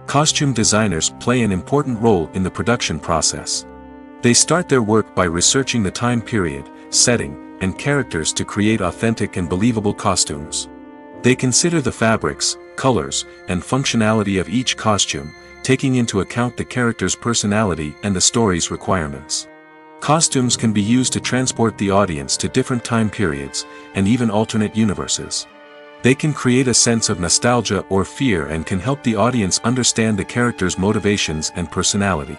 Costume designers play an important role in the production process. They start their work by researching the time period, setting, and characters to create authentic and believable costumes. They consider the fabrics, colors, and functionality of each costume, taking into account the character's personality and the story's requirements. Costumes can be used to transport the audience to different time periods, and even alternate universes. They can create a sense of nostalgia or fear and can help the audience understand the character's motivations and personality.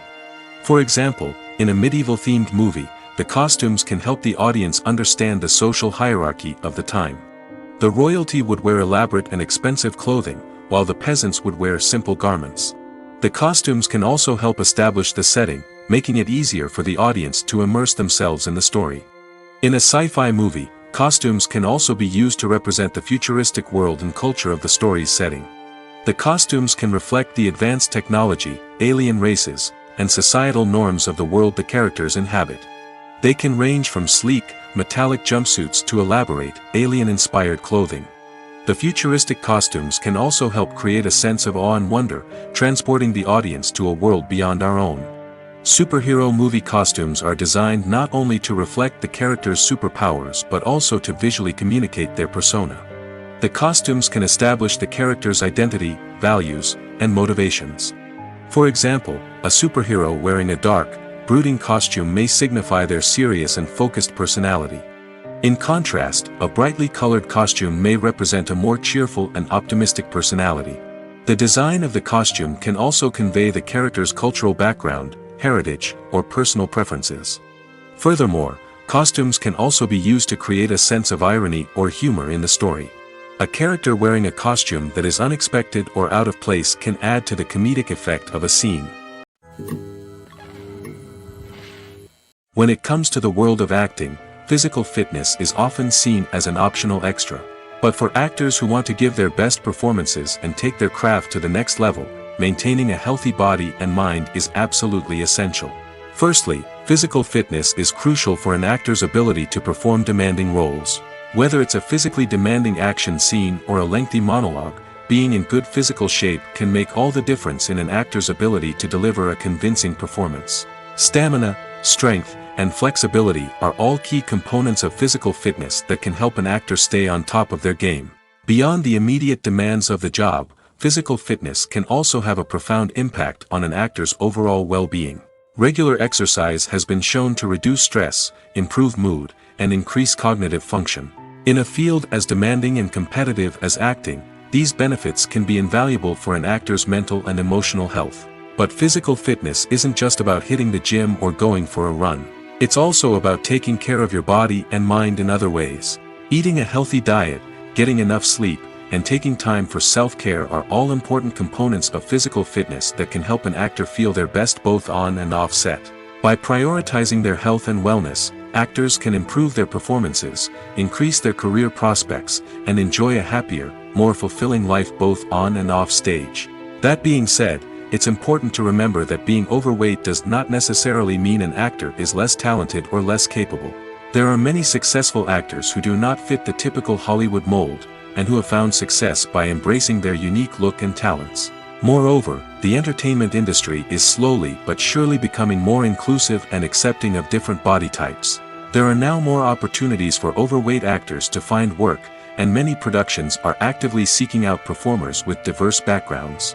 For example, in a medieval-themed movie, the costumes can help the audience understand the social hierarchy of the time. The royalty would wear elaborate and expensive clothing, while the peasants would wear simple garments. The costumes can also help establish the setting, making it easier for the audience to immerse themselves in the story. In a sci-fi movie, costumes can also be used to represent the futuristic world and culture of the story's setting. The costumes can reflect the advanced technology, alien races, and societal norms of the world the characters inhabit. They can range from sleek, metallic jumpsuits to elaborate, alien-inspired clothing. The futuristic costumes can also help create a sense of awe and wonder, transporting the audience to a world beyond our own. Superhero movie costumes are designed not only to reflect the character's superpowers but also to visually communicate their persona. The costumes can establish the character's identity, values, and motivations. For example, a superhero wearing a dark, brooding costume may signify their serious and focused personality. In contrast, a brightly colored costume may represent a more cheerful and optimistic personality. The design of the costume can also convey the character's cultural background, heritage, or personal preferences. Furthermore, costumes can also be used to create a sense of irony or humor in the story. A character wearing a costume that is unexpected or out of place can add to the comedic effect of a scene. When it comes to the world of acting, physical fitness is often seen as an optional extra. But for actors who want to give their best performances and take their craft to the next level, maintaining a healthy body and mind is absolutely essential. Firstly, physical fitness is crucial for an actor's ability to perform demanding roles. Whether it's a physically demanding action scene or a lengthy monologue, being in good physical shape can make all the difference in an actor's ability to deliver a convincing performance. Stamina, strength, and flexibility are all key components of physical fitness that can help an actor stay on top of their game. Beyond the immediate demands of the job, physical fitness can also have a profound impact on an actor's overall well-being. Regular exercise has been shown to reduce stress, improve mood, and increase cognitive function. In a field as demanding and competitive as acting, these benefits can be invaluable for an actor's mental and emotional health. But physical fitness isn't just about hitting the gym or going for a run. It's also about taking care of your body and mind in other ways. Eating a healthy diet, getting enough sleep, and taking time for self-care are all important components of physical fitness that can help an actor feel their best both on and off set. By prioritizing their health and wellness, actors can improve their performances, increase their career prospects, and enjoy a happier, more fulfilling life both on and off stage. That being said, it's important to remember that being overweight does not necessarily mean an actor is less talented or less capable. There are many successful actors who do not fit the typical Hollywood mold, and who have found success by embracing their unique look and talents. Moreover, the entertainment industry is slowly but surely becoming more inclusive and accepting of different body types. There are now more opportunities for overweight actors to find work, and many productions are actively seeking out performers with diverse backgrounds.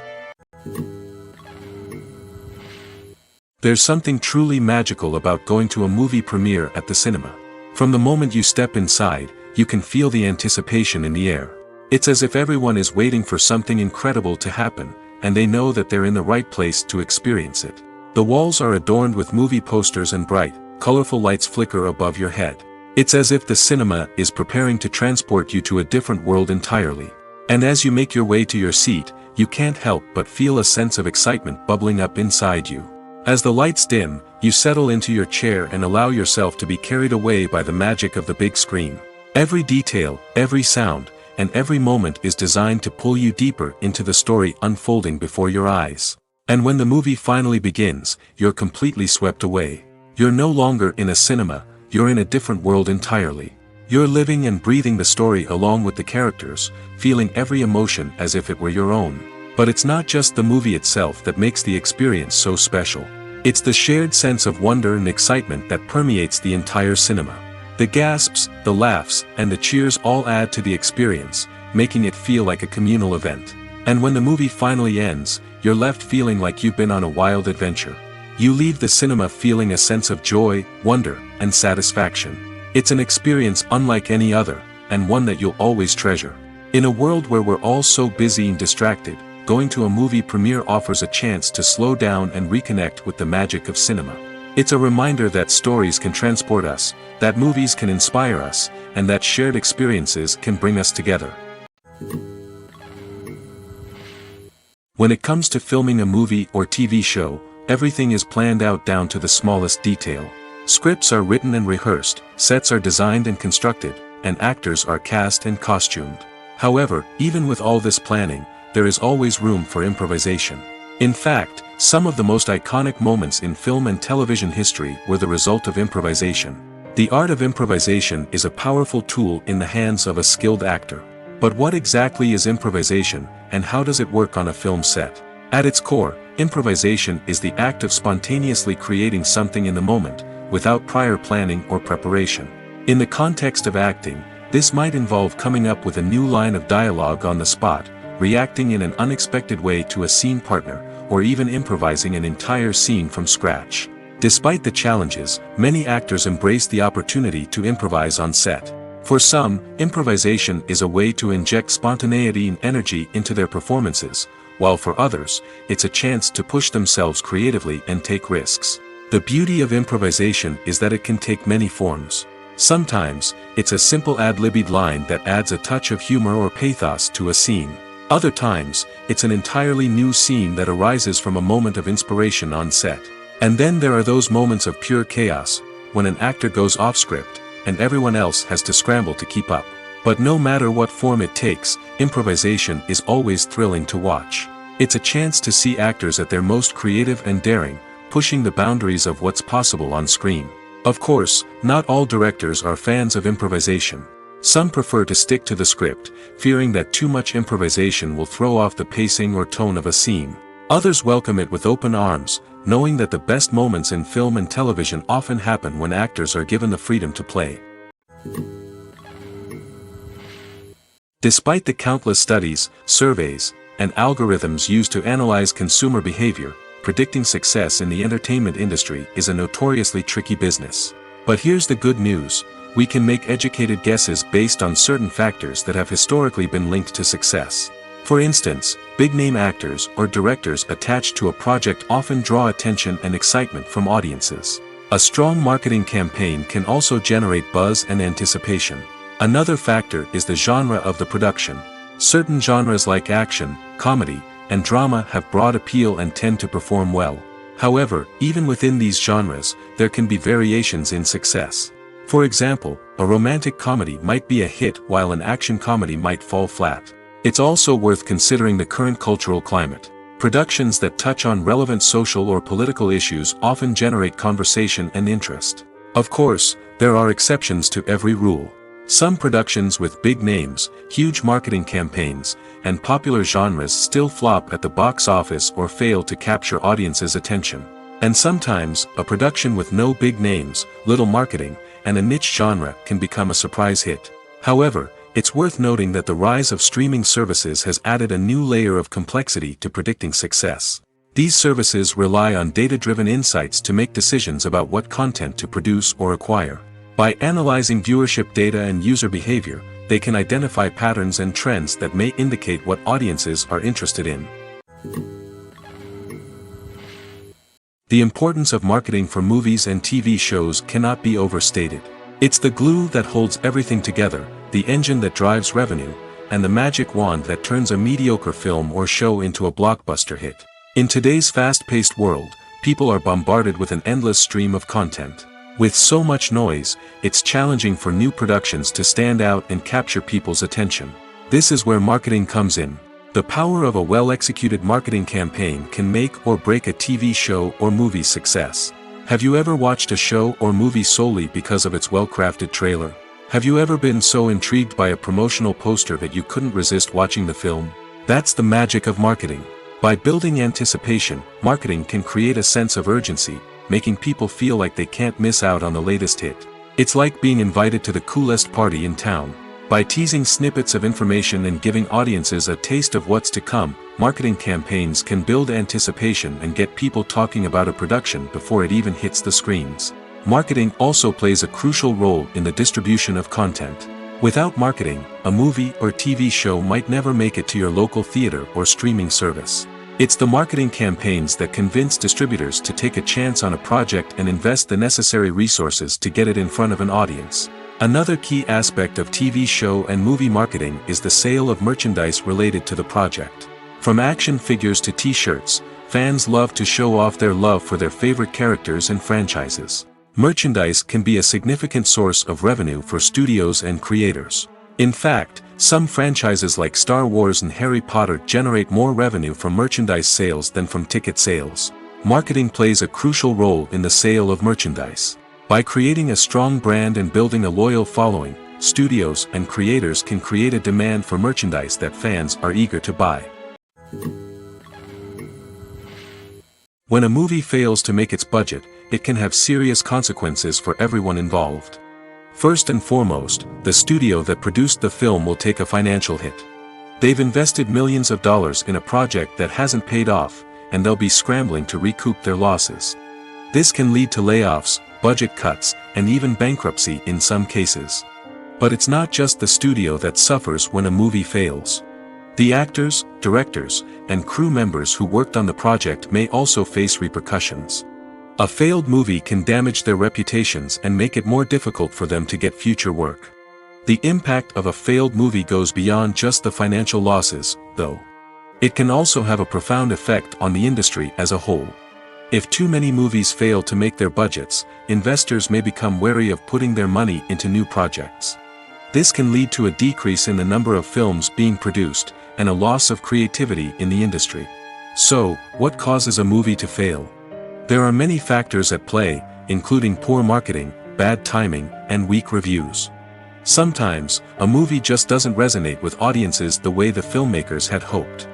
There's something truly magical about going to a movie premiere at the cinema. From the moment you step inside, you can feel the anticipation in the air. It's as if everyone is waiting for something incredible to happen, and they know that they're in the right place to experience it. The walls are adorned with movie posters and bright, colorful lights flicker above your head. It's as if the cinema is preparing to transport you to a different world entirely. And as you make your way to your seat, you can't help but feel a sense of excitement bubbling up inside you. As the lights dim, you settle into your chair and allow yourself to be carried away by the magic of the big screen. Every detail, every sound, and every moment is designed to pull you deeper into the story unfolding before your eyes. And when the movie finally begins, you're completely swept away. You're no longer in a cinema, you're in a different world entirely. You're living and breathing the story along with the characters, feeling every emotion as if it were your own. But it's not just the movie itself that makes the experience so special. It's the shared sense of wonder and excitement that permeates the entire cinema. The gasps, the laughs, and the cheers all add to the experience, making it feel like a communal event. And when the movie finally ends, you're left feeling like you've been on a wild adventure. You leave the cinema feeling a sense of joy, wonder, and satisfaction. It's an experience unlike any other, and one that you'll always treasure. In a world where we're all so busy and distracted, going to a movie premiere offers a chance to slow down and reconnect with the magic of cinema. It's a reminder that stories can transport us, that movies can inspire us, and that shared experiences can bring us together. When it comes to filming a movie or TV show, everything is planned out down to the smallest detail. Scripts are written and rehearsed, sets are designed and constructed, and actors are cast and costumed. However, even with all this planning, there is always room for improvisation. In fact, some of the most iconic moments in film and television history were the result of improvisation. The art of improvisation is a powerful tool in the hands of a skilled actor. But what exactly is improvisation, and how does it work on a film set? At its core, improvisation is the act of spontaneously creating something in the moment, without prior planning or preparation. In the context of acting, this might involve coming up with a new line of dialogue on the spot, reacting in an unexpected way to a scene partner, or even improvising an entire scene from scratch. Despite the challenges, many actors embrace the opportunity to improvise on set. For some, improvisation is a way to inject spontaneity and energy into their performances, while for others, it's a chance to push themselves creatively and take risks. The beauty of improvisation is that it can take many forms. Sometimes, it's a simple ad-libbed line that adds a touch of humor or pathos to a scene. Other times, it's an entirely new scene that arises from a moment of inspiration on set. And then there are those moments of pure chaos, when an actor goes off script, and everyone else has to scramble to keep up. But no matter what form it takes, improvisation is always thrilling to watch. It's a chance to see actors at their most creative and daring, pushing the boundaries of what's possible on screen. Of course, not all directors are fans of improvisation. Some prefer to stick to the script, fearing that too much improvisation will throw off the pacing or tone of a scene. Others welcome it with open arms, knowing that the best moments in film and television often happen when actors are given the freedom to play. Despite the countless studies, surveys, and algorithms used to analyze consumer behavior, predicting success in the entertainment industry is a notoriously tricky business. But here's the good news: we can make educated guesses based on certain factors that have historically been linked to success. For instance, big-name actors or directors attached to a project often draw attention and excitement from audiences. A strong marketing campaign can also generate buzz and anticipation. Another factor is the genre of the production. Certain genres like action, comedy, and drama have broad appeal and tend to perform well. However, even within these genres, there can be variations in success. For example, a romantic comedy might be a hit while an action comedy might fall flat. It's also worth considering the current cultural climate. Productions that touch on relevant social or political issues often generate conversation and interest. Of course, there are exceptions to every rule. Some productions with big names, huge marketing campaigns, and popular genres still flop at the box office or fail to capture audiences' attention. And sometimes, a production with no big names, little marketing, and a niche genre can become a surprise hit. However, it's worth noting that the rise of streaming services has added a new layer of complexity to predicting success. These services rely on data-driven insights to make decisions about what content to produce or acquire. By analyzing viewership data and user behavior, they can identify patterns and trends that may indicate what audiences are interested in. The importance of marketing for movies and TV shows cannot be overstated. It's the glue that holds everything together, the engine that drives revenue, and the magic wand that turns a mediocre film or show into a blockbuster hit. In today's fast-paced world, people are bombarded with an endless stream of content. With so much noise, it's challenging for new productions to stand out and capture people's attention. This is where marketing comes in. The power of a well-executed marketing campaign can make or break a TV show or movie's success. Have you ever watched a show or movie solely because of its well-crafted trailer? Have you ever been so intrigued by a promotional poster that you couldn't resist watching the film? That's the magic of marketing. By building anticipation, marketing can create a sense of urgency, making people feel like they can't miss out on the latest hit. It's like being invited to the coolest party in town. By teasing snippets of information and giving audiences a taste of what's to come, marketing campaigns can build anticipation and get people talking about a production before it even hits the screens. Marketing also plays a crucial role in the distribution of content. Without marketing, a movie or TV show might never make it to your local theater or streaming service. It's the marketing campaigns that convince distributors to take a chance on a project and invest the necessary resources to get it in front of an audience. Another key aspect of TV show and movie marketing is the sale of merchandise related to the project. From action figures to t-shirts, fans love to show off their love for their favorite characters and franchises. Merchandise can be a significant source of revenue for studios and creators. In fact, some franchises like Star Wars and Harry Potter generate more revenue from merchandise sales than from ticket sales. Marketing plays a crucial role in the sale of merchandise. By creating a strong brand and building a loyal following, studios and creators can create a demand for merchandise that fans are eager to buy. When a movie fails to make its budget, it can have serious consequences for everyone involved. First and foremost, the studio that produced the film will take a financial hit. They've invested millions of dollars in a project that hasn't paid off, and they'll be scrambling to recoup their losses. This can lead to layoffs, budget cuts, and even bankruptcy in some cases. But it's not just the studio that suffers when a movie fails. The actors, directors, and crew members who worked on the project may also face repercussions. A failed movie can damage their reputations and make it more difficult for them to get future work. The impact of a failed movie goes beyond just the financial losses, though. It can also have a profound effect on the industry as a whole. If too many movies fail to make their budgets, investors may become wary of putting their money into new projects. This can lead to a decrease in the number of films being produced, and a loss of creativity in the industry. So, what causes a movie to fail? There are many factors at play, including poor marketing, bad timing, and weak reviews. Sometimes, a movie just doesn't resonate with audiences the way the filmmakers had hoped.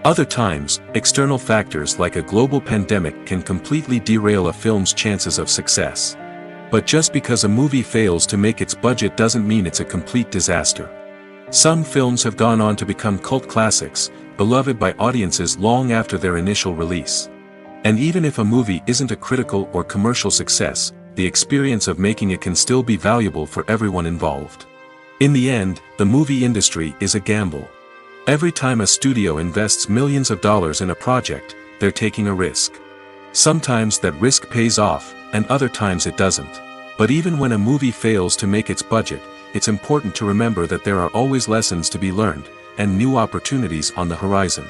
Other times, external factors like a global pandemic can completely derail a film's chances of success. But just because a movie fails to make its budget doesn't mean it's a complete disaster. Some films have gone on to become cult classics, beloved by audiences long after their initial release. And even if a movie isn't a critical or commercial success, the experience of making it can still be valuable for everyone involved. In the end, the movie industry is a gamble. Every time a studio invests millions of dollars in a project, they're taking a risk. Sometimes that risk pays off, and other times it doesn't. But even when a movie fails to make its budget, it's important to remember that there are always lessons to be learned, and new opportunities on the horizon.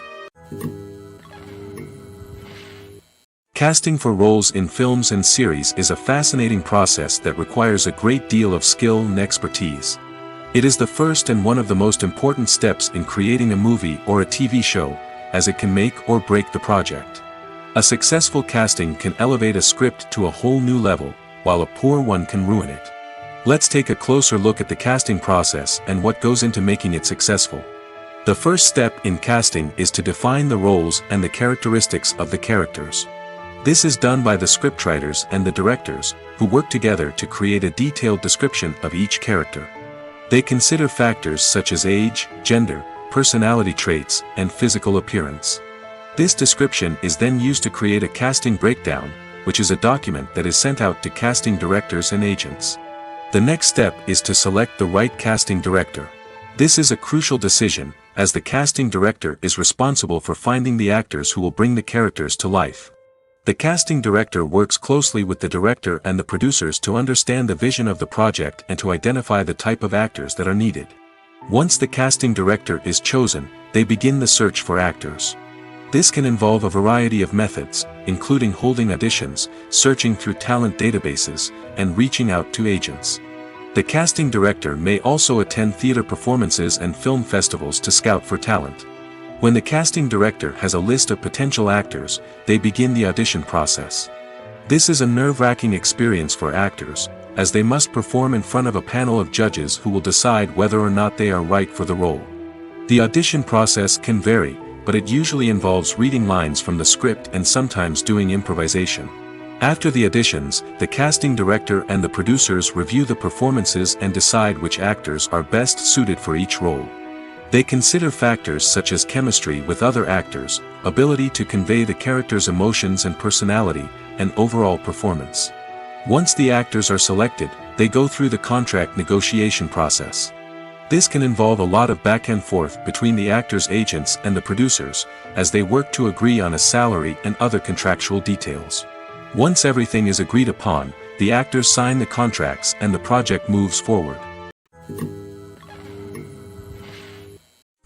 Casting for roles in films and series is a fascinating process that requires a great deal of skill and expertise. It is the first and one of the most important steps in creating a movie or a TV show, as it can make or break the project. A successful casting can elevate a script to a whole new level, while a poor one can ruin it. Let's take a closer look at the casting process and what goes into making it successful. The first step in casting is to define the roles and the characteristics of the characters. This is done by the scriptwriters and the directors, who work together to create a detailed description of each character. They consider factors such as age, gender, personality traits, and physical appearance. This description is then used to create a casting breakdown, which is a document that is sent out to casting directors and agents. The next step is to select the right casting director. This is a crucial decision, as the casting director is responsible for finding the actors who will bring the characters to life. The casting director works closely with the director and the producers to understand the vision of the project and to identify the type of actors that are needed. Once the casting director is chosen, they begin the search for actors. This can involve a variety of methods, including holding auditions, searching through talent databases, and reaching out to agents. The casting director may also attend theater performances and film festivals to scout for talent. When the casting director has a list of potential actors, they begin the audition process. This is a nerve-wracking experience for actors, as they must perform in front of a panel of judges who will decide whether or not they are right for the role. The audition process can vary, but it usually involves reading lines from the script and sometimes doing improvisation. After the auditions, the casting director and the producers review the performances and decide which actors are best suited for each role. They consider factors such as chemistry with other actors, ability to convey the character's emotions and personality, and overall performance. Once the actors are selected, they go through the contract negotiation process. This can involve a lot of back and forth between the actors' agents and the producers, as they work to agree on a salary and other contractual details. Once everything is agreed upon, the actors sign the contracts and the project moves forward.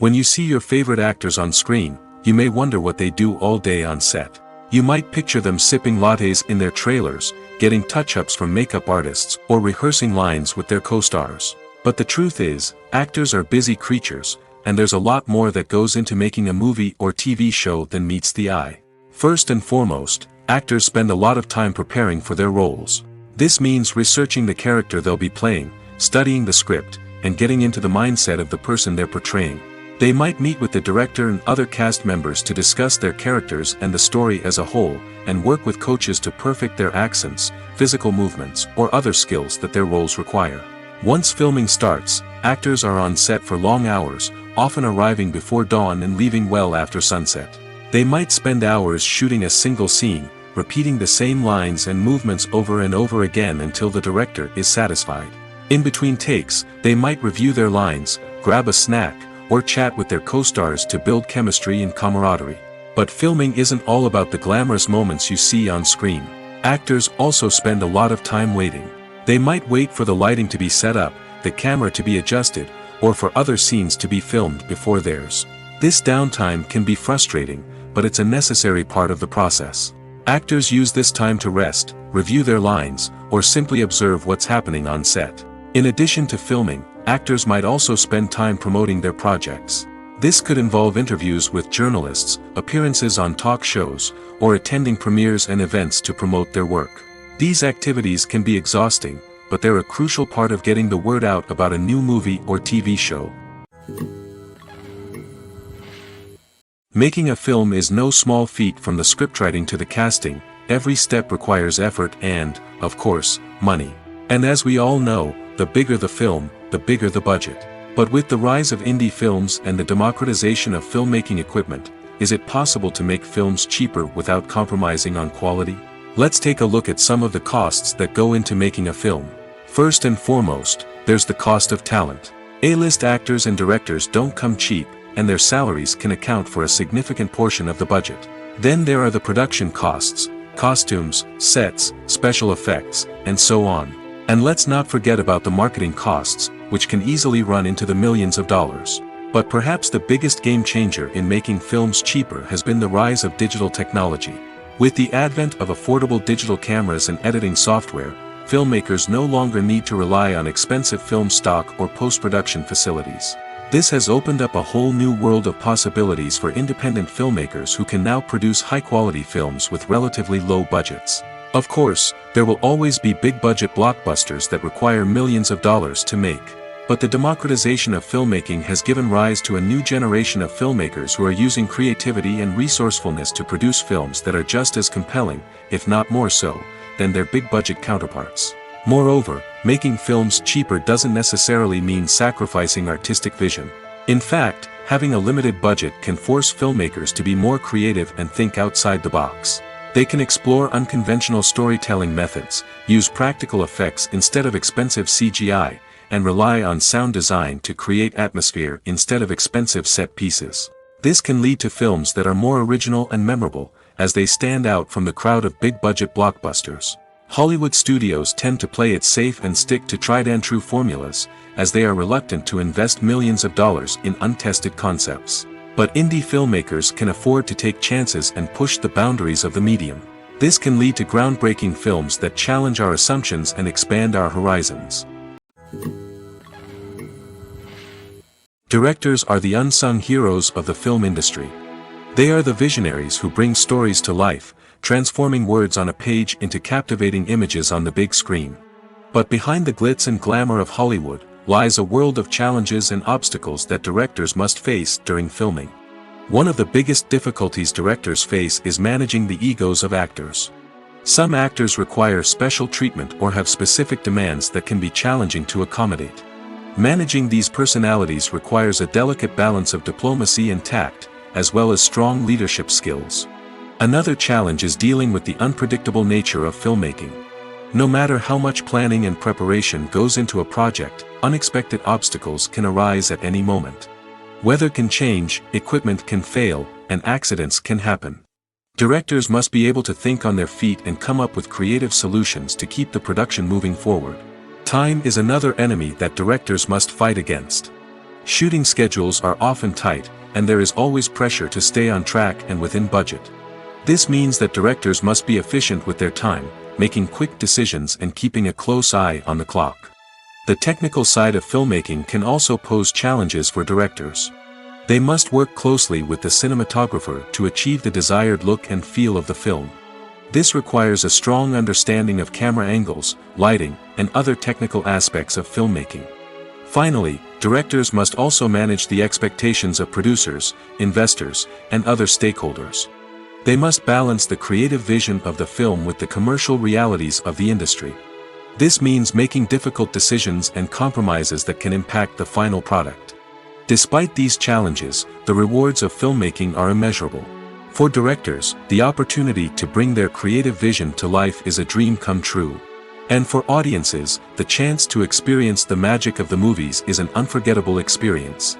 When you see your favorite actors on screen, you may wonder what they do all day on set. You might picture them sipping lattes in their trailers, getting touch-ups from makeup artists, or rehearsing lines with their co-stars. But the truth is, actors are busy creatures, and there's a lot more that goes into making a movie or TV show than meets the eye. First and foremost, actors spend a lot of time preparing for their roles. This means researching the character they'll be playing, studying the script, and getting into the mindset of the person they're portraying. They might meet with the director and other cast members to discuss their characters and the story as a whole, and work with coaches to perfect their accents, physical movements, or other skills that their roles require. Once filming starts, actors are on set for long hours, often arriving before dawn and leaving well after sunset. They might spend hours shooting a single scene, repeating the same lines and movements over and over again until the director is satisfied. In between takes, they might review their lines, grab a snack, or chat with their co-stars to build chemistry and camaraderie. But filming isn't all about the glamorous moments you see on screen. Actors also spend a lot of time waiting. They might wait for the lighting to be set up, the camera to be adjusted, or for other scenes to be filmed before theirs. This downtime can be frustrating, but it's a necessary part of the process. Actors use this time to rest, review their lines, or simply observe what's happening on set. In addition to filming, actors might also spend time promoting their projects. This could involve interviews with journalists, appearances on talk shows, or attending premieres and events to promote their work. These activities can be exhausting, but they're a crucial part of getting the word out about a new movie or TV show. Making a film is no small feat. From the scriptwriting to the casting. Every step requires effort and, of course, money. And as we all know, the bigger the film, the bigger the budget. But with the rise of indie films and the democratization of filmmaking equipment, is it possible to make films cheaper without compromising on quality? Let's take a look at some of the costs that go into making a film. First and foremost, there's the cost of talent. A-list actors and directors don't come cheap, and their salaries can account for a significant portion of the budget. Then there are the production costs, costumes, sets, special effects, and so on. And let's not forget about the marketing costs, which can easily run into the millions of dollars. But perhaps the biggest game changer in making films cheaper has been the rise of digital technology. With the advent of affordable digital cameras and editing software, filmmakers no longer need to rely on expensive film stock or post-production facilities. This has opened up a whole new world of possibilities for independent filmmakers who can now produce high-quality films with relatively low budgets. Of course, there will always be big-budget blockbusters that require millions of dollars to make. But the democratization of filmmaking has given rise to a new generation of filmmakers who are using creativity and resourcefulness to produce films that are just as compelling, if not more so, than their big-budget counterparts. Moreover, making films cheaper doesn't necessarily mean sacrificing artistic vision. In fact, having a limited budget can force filmmakers to be more creative and think outside the box. They can explore unconventional storytelling methods, use practical effects instead of expensive CGI, and rely on sound design to create atmosphere instead of expensive set pieces. This can lead to films that are more original and memorable, as they stand out from the crowd of big-budget blockbusters. Hollywood studios tend to play it safe and stick to tried-and-true formulas, as they are reluctant to invest millions of dollars in untested concepts. But indie filmmakers can afford to take chances and push the boundaries of the medium. This can lead to groundbreaking films that challenge our assumptions and expand our horizons. Directors are the unsung heroes of the film industry. They are the visionaries who bring stories to life, transforming words on a page into captivating images on the big screen. But behind the glitz and glamour of Hollywood lies a world of challenges and obstacles that directors must face during filming. One of the biggest difficulties directors face is managing the egos of actors. Some actors require special treatment or have specific demands that can be challenging to accommodate. Managing these personalities requires a delicate balance of diplomacy and tact, as well as strong leadership skills. Another challenge is dealing with the unpredictable nature of filmmaking. No matter how much planning and preparation goes into a project, unexpected obstacles can arise at any moment. Weather can change, equipment can fail, and accidents can happen. Directors must be able to think on their feet and come up with creative solutions to keep the production moving forward. Time is another enemy that directors must fight against. Shooting schedules are often tight, and there is always pressure to stay on track and within budget. This means that directors must be efficient with their time, making quick decisions and keeping a close eye on the clock. The technical side of filmmaking can also pose challenges for directors. They must work closely with the cinematographer to achieve the desired look and feel of the film. This requires a strong understanding of camera angles, lighting, and other technical aspects of filmmaking. Finally, directors must also manage the expectations of producers, investors, and other stakeholders. They must balance the creative vision of the film with the commercial realities of the industry. This means making difficult decisions and compromises that can impact the final product. Despite these challenges, the rewards of filmmaking are immeasurable. For directors, the opportunity to bring their creative vision to life is a dream come true. And for audiences, the chance to experience the magic of the movies is an unforgettable experience.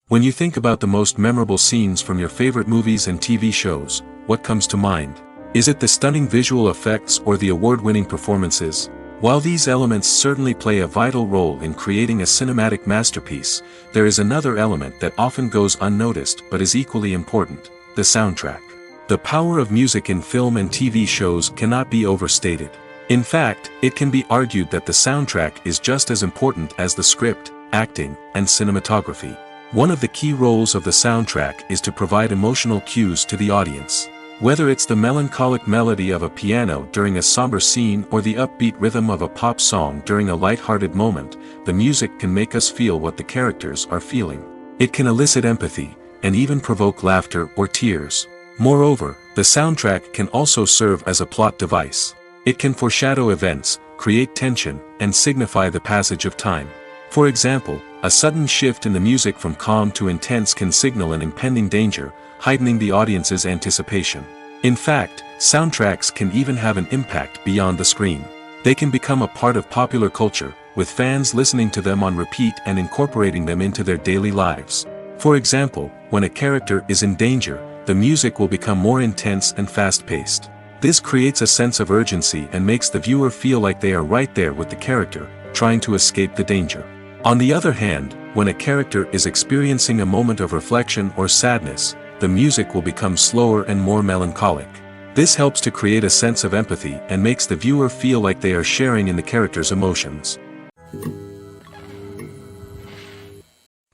When you think about the most memorable scenes from your favorite movies and TV shows, what comes to mind? Is it the stunning visual effects or the award-winning performances? While these elements certainly play a vital role in creating a cinematic masterpiece, there is another element that often goes unnoticed but is equally important: the soundtrack. The power of music in film and TV shows cannot be overstated. In fact, it can be argued that the soundtrack is just as important as the script, acting, and cinematography. One of the key roles of the soundtrack is to provide emotional cues to the audience. Whether it's the melancholic melody of a piano during a somber scene or the upbeat rhythm of a pop song during a light-hearted moment, the music can make us feel what the characters are feeling. It can elicit empathy, and even provoke laughter or tears. Moreover, the soundtrack can also serve as a plot device. It can foreshadow events, create tension, and signify the passage of time. For example, a sudden shift in the music from calm to intense can signal an impending danger, heightening the audience's anticipation. In fact, soundtracks can even have an impact beyond the screen. They can become a part of popular culture, with fans listening to them on repeat and incorporating them into their daily lives. For example, when a character is in danger, the music will become more intense and fast-paced. This creates a sense of urgency and makes the viewer feel like they are right there with the character, trying to escape the danger. On the other hand, when a character is experiencing a moment of reflection or sadness, the music will become slower and more melancholic. This helps to create a sense of empathy and makes the viewer feel like they are sharing in the character's emotions.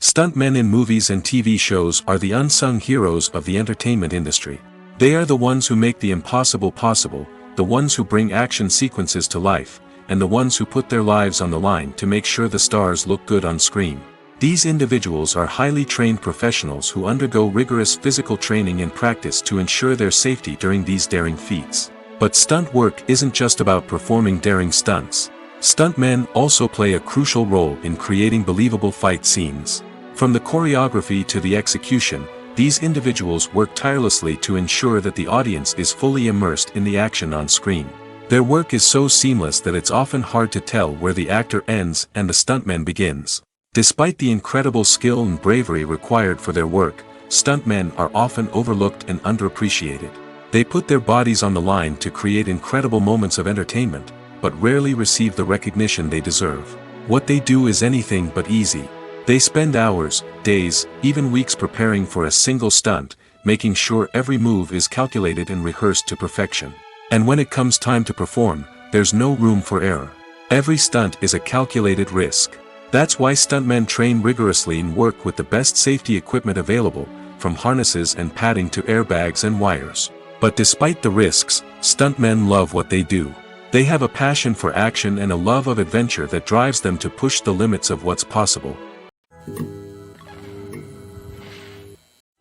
Stuntmen in movies and TV shows are the unsung heroes of the entertainment industry. They are the ones who make the impossible possible, the ones who bring action sequences to life, and the ones who put their lives on the line to make sure the stars look good on screen. These individuals are highly trained professionals who undergo rigorous physical training and practice to ensure their safety during these daring feats. But stunt work isn't just about performing daring stunts. Stuntmen also play a crucial role in creating believable fight scenes. From the choreography to the execution, these individuals work tirelessly to ensure that the audience is fully immersed in the action on screen. Their work is so seamless that it's often hard to tell where the actor ends and the stuntman begins. Despite the incredible skill and bravery required for their work, stuntmen are often overlooked and underappreciated. They put their bodies on the line to create incredible moments of entertainment, but rarely receive the recognition they deserve. What they do is anything but easy. They spend hours, days, even weeks preparing for a single stunt, making sure every move is calculated and rehearsed to perfection. And when it comes time to perform, there's no room for error. Every stunt is a calculated risk. That's why stuntmen train rigorously and work with the best safety equipment available, from harnesses and padding to airbags and wires. But despite the risks, stuntmen love what they do. They have a passion for action and a love of adventure that drives them to push the limits of what's possible.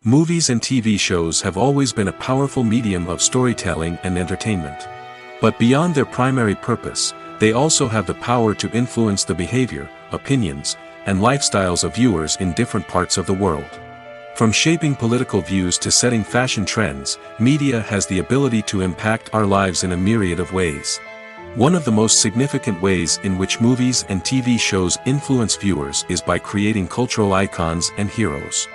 Movies and TV shows have always been a powerful medium of storytelling and entertainment. But beyond their primary purpose, they also have the power to influence the behavior, opinions, and lifestyles of viewers in different parts of the world. From shaping political views to setting fashion trends, media has the ability to impact our lives in a myriad of ways. One of the most significant ways in which movies and TV shows influence viewers is by creating cultural icons and heroes.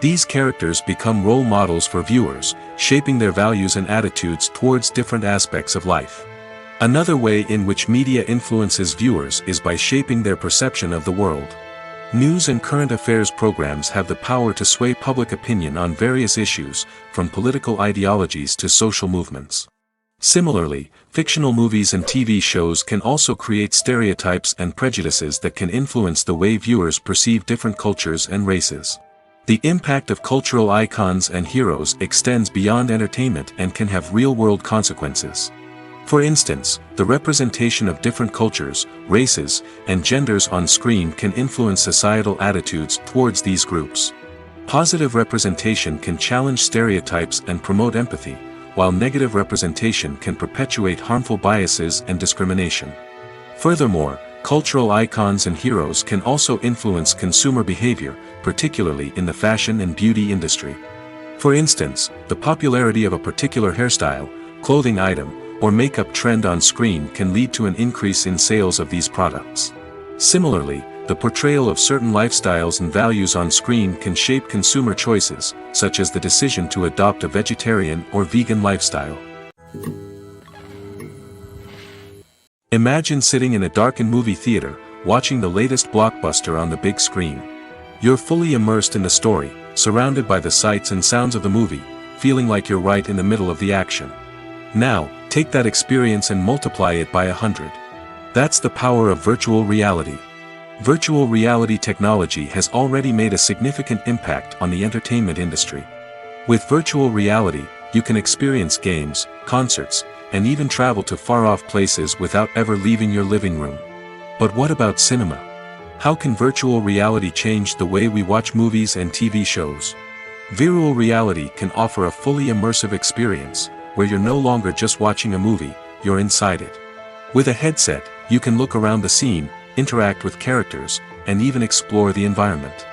These characters become role models for viewers, shaping their values and attitudes towards different aspects of life. Another way in which media influences viewers is by shaping their perception of the world. News and current affairs programs have the power to sway public opinion on various issues, from political ideologies to social movements. Similarly, fictional movies and TV shows can also create stereotypes and prejudices that can influence the way viewers perceive different cultures and races. The impact of cultural icons and heroes extends beyond entertainment and can have real-world consequences. For instance, the representation of different cultures, races, and genders on screen can influence societal attitudes towards these groups. Positive representation can challenge stereotypes and promote empathy, while negative representation can perpetuate harmful biases and discrimination. Furthermore, cultural icons and heroes can also influence consumer behavior, particularly in the fashion and beauty industry. For instance, the popularity of a particular hairstyle, clothing item, or makeup trend on screen can lead to an increase in sales of these products. Similarly, the portrayal of certain lifestyles and values on screen can shape consumer choices, such as the decision to adopt a vegetarian or vegan lifestyle. Imagine sitting in a darkened movie theater, watching the latest blockbuster on the big screen. You're fully immersed in the story, surrounded by the sights and sounds of the movie, feeling like you're right in the middle of the action. Now, take that experience and multiply it by 100. That's the power of virtual reality. Virtual reality technology has already made a significant impact on the entertainment industry. With virtual reality, you can experience games, concerts, and even travel to far-off places without ever leaving your living room. But what about cinema? How can virtual reality change the way we watch movies and TV shows? Virtual reality can offer a fully immersive experience, where you're no longer just watching a movie, you're inside it. With a headset, you can look around the scene, interact with characters, and even explore the environment.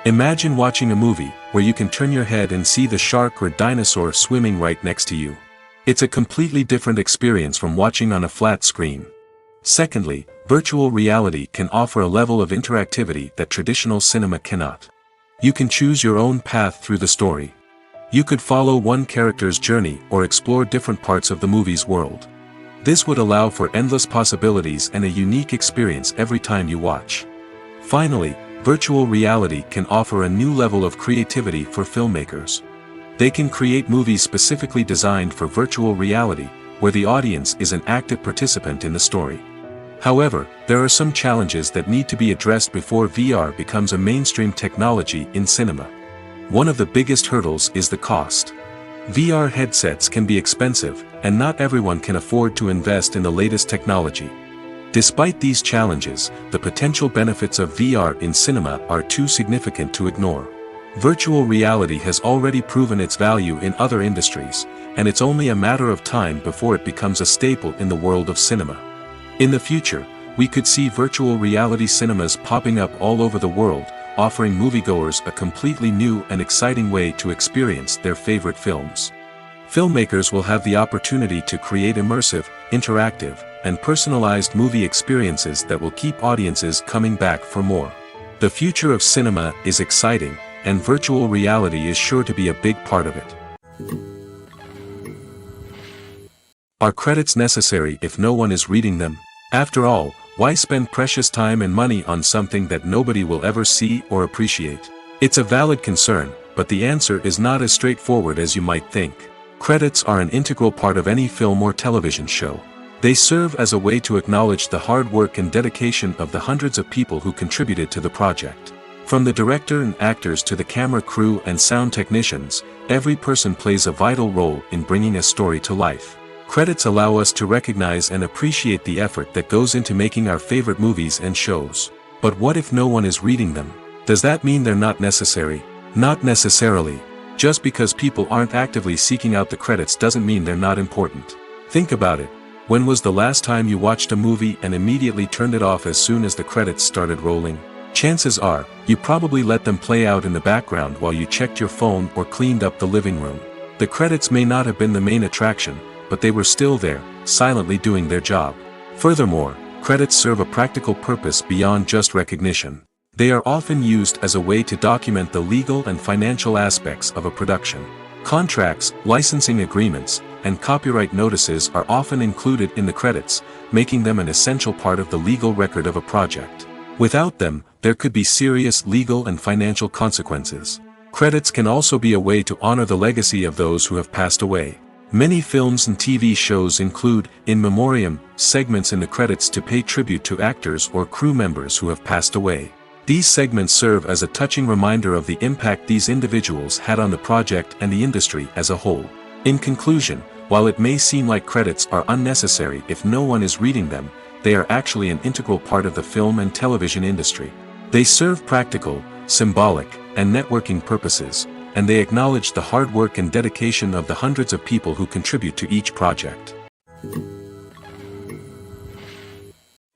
Imagine watching a movie where you can turn your head and see the shark or dinosaur swimming right next to you. It's a completely different experience from watching on a flat screen. Secondly, virtual reality can offer a level of interactivity that traditional cinema cannot. You can choose your own path through the story. You could follow one character's journey or explore different parts of the movie's world. This would allow for endless possibilities and a unique experience every time you watch. Finally, virtual reality can offer a new level of creativity for filmmakers. They can create movies specifically designed for virtual reality, where the audience is an active participant in the story. However, there are some challenges that need to be addressed before VR becomes a mainstream technology in cinema. One of the biggest hurdles is the cost. VR headsets can be expensive, and not everyone can afford to invest in the latest technology. Despite these challenges, the potential benefits of VR in cinema are too significant to ignore. Virtual reality has already proven its value in other industries, and it's only a matter of time before it becomes a staple in the world of cinema. In the future, we could see virtual reality cinemas popping up all over the world, offering moviegoers a completely new and exciting way to experience their favorite films. Filmmakers will have the opportunity to create immersive, interactive, and personalized movie experiences that will keep audiences coming back for more. The future of cinema is exciting, and virtual reality is sure to be a big part of it. Are credits necessary if no one is reading them? After all, why spend precious time and money on something that nobody will ever see or appreciate? It's a valid concern, but the answer is not as straightforward as you might think. Credits are an integral part of any film or television show. They serve as a way to acknowledge the hard work and dedication of the hundreds of people who contributed to the project. From the director and actors to the camera crew and sound technicians, every person plays a vital role in bringing a story to life. Credits allow us to recognize and appreciate the effort that goes into making our favorite movies and shows. But what if no one is reading them? Does that mean they're not necessary? Not necessarily. Just because people aren't actively seeking out the credits doesn't mean they're not important. Think about it. When was the last time you watched a movie and immediately turned it off as soon as the credits started rolling? Chances are, you probably let them play out in the background while you checked your phone or cleaned up the living room. The credits may not have been the main attraction, but they were still there, silently doing their job. Furthermore, credits serve a practical purpose beyond just recognition. They are often used as a way to document the legal and financial aspects of a production. Contracts, licensing agreements, and copyright notices are often included in the credits, making them an essential part of the legal record of a project. Without them, there could be serious legal and financial consequences. Credits can also be a way to honor the legacy of those who have passed away. Many films and TV shows include, in memoriam, segments in the credits to pay tribute to actors or crew members who have passed away. These segments serve as a touching reminder of the impact these individuals had on the project and the industry as a whole. In conclusion, while it may seem like credits are unnecessary if no one is reading them, they are actually an integral part of the film and television industry. They serve practical, symbolic, and networking purposes, and they acknowledge the hard work and dedication of the hundreds of people who contribute to each project.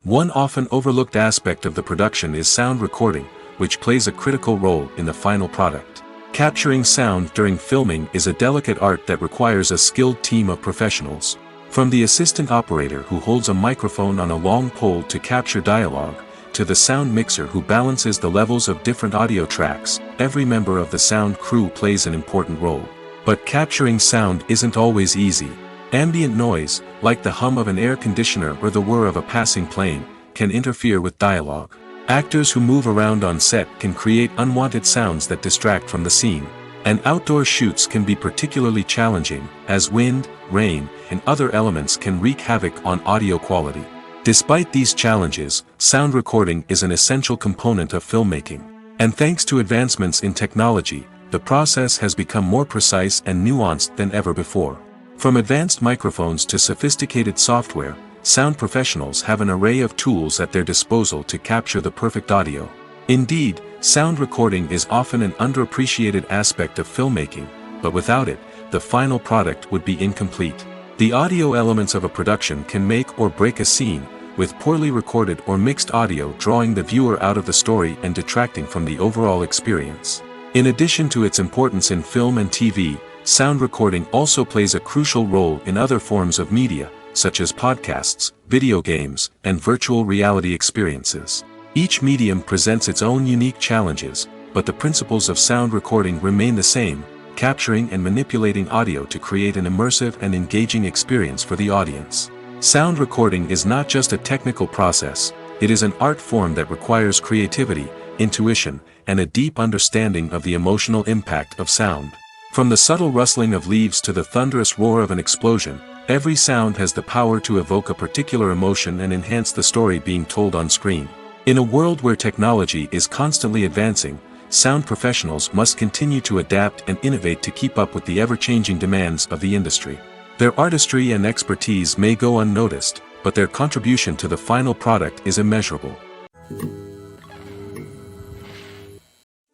One often overlooked aspect of the production is sound recording, which plays a critical role in the final product. Capturing sound during filming is a delicate art that requires a skilled team of professionals. From the assistant operator who holds a microphone on a long pole to capture dialogue, to the sound mixer who balances the levels of different audio tracks, every member of the sound crew plays an important role. But capturing sound isn't always easy. Ambient noise, like the hum of an air conditioner or the whir of a passing plane, can interfere with dialogue. Actors who move around on set can create unwanted sounds that distract from the scene. And outdoor shoots can be particularly challenging, as wind, rain, and other elements can wreak havoc on audio quality. Despite these challenges, sound recording is an essential component of filmmaking. And thanks to advancements in technology, the process has become more precise and nuanced than ever before. From advanced microphones to sophisticated software, sound professionals have an array of tools at their disposal to capture the perfect audio. Indeed, sound recording is often an underappreciated aspect of filmmaking, but without it, the final product would be incomplete. The audio elements of a production can make or break a scene, with poorly recorded or mixed audio drawing the viewer out of the story and detracting from the overall experience. In addition to its importance in film and TV, sound recording also plays a crucial role in other forms of media, such as podcasts, video games, and virtual reality experiences. Each medium presents its own unique challenges, but the principles of sound recording remain the same: capturing and manipulating audio to create an immersive and engaging experience for the audience. Sound recording is not just a technical process, it is an art form that requires creativity, intuition, and a deep understanding of the emotional impact of sound. From the subtle rustling of leaves to the thunderous roar of an explosion, every sound has the power to evoke a particular emotion and enhance the story being told on screen. In a world where technology is constantly advancing, sound professionals must continue to adapt and innovate to keep up with the ever-changing demands of the industry. Their artistry and expertise may go unnoticed, but their contribution to the final product is immeasurable.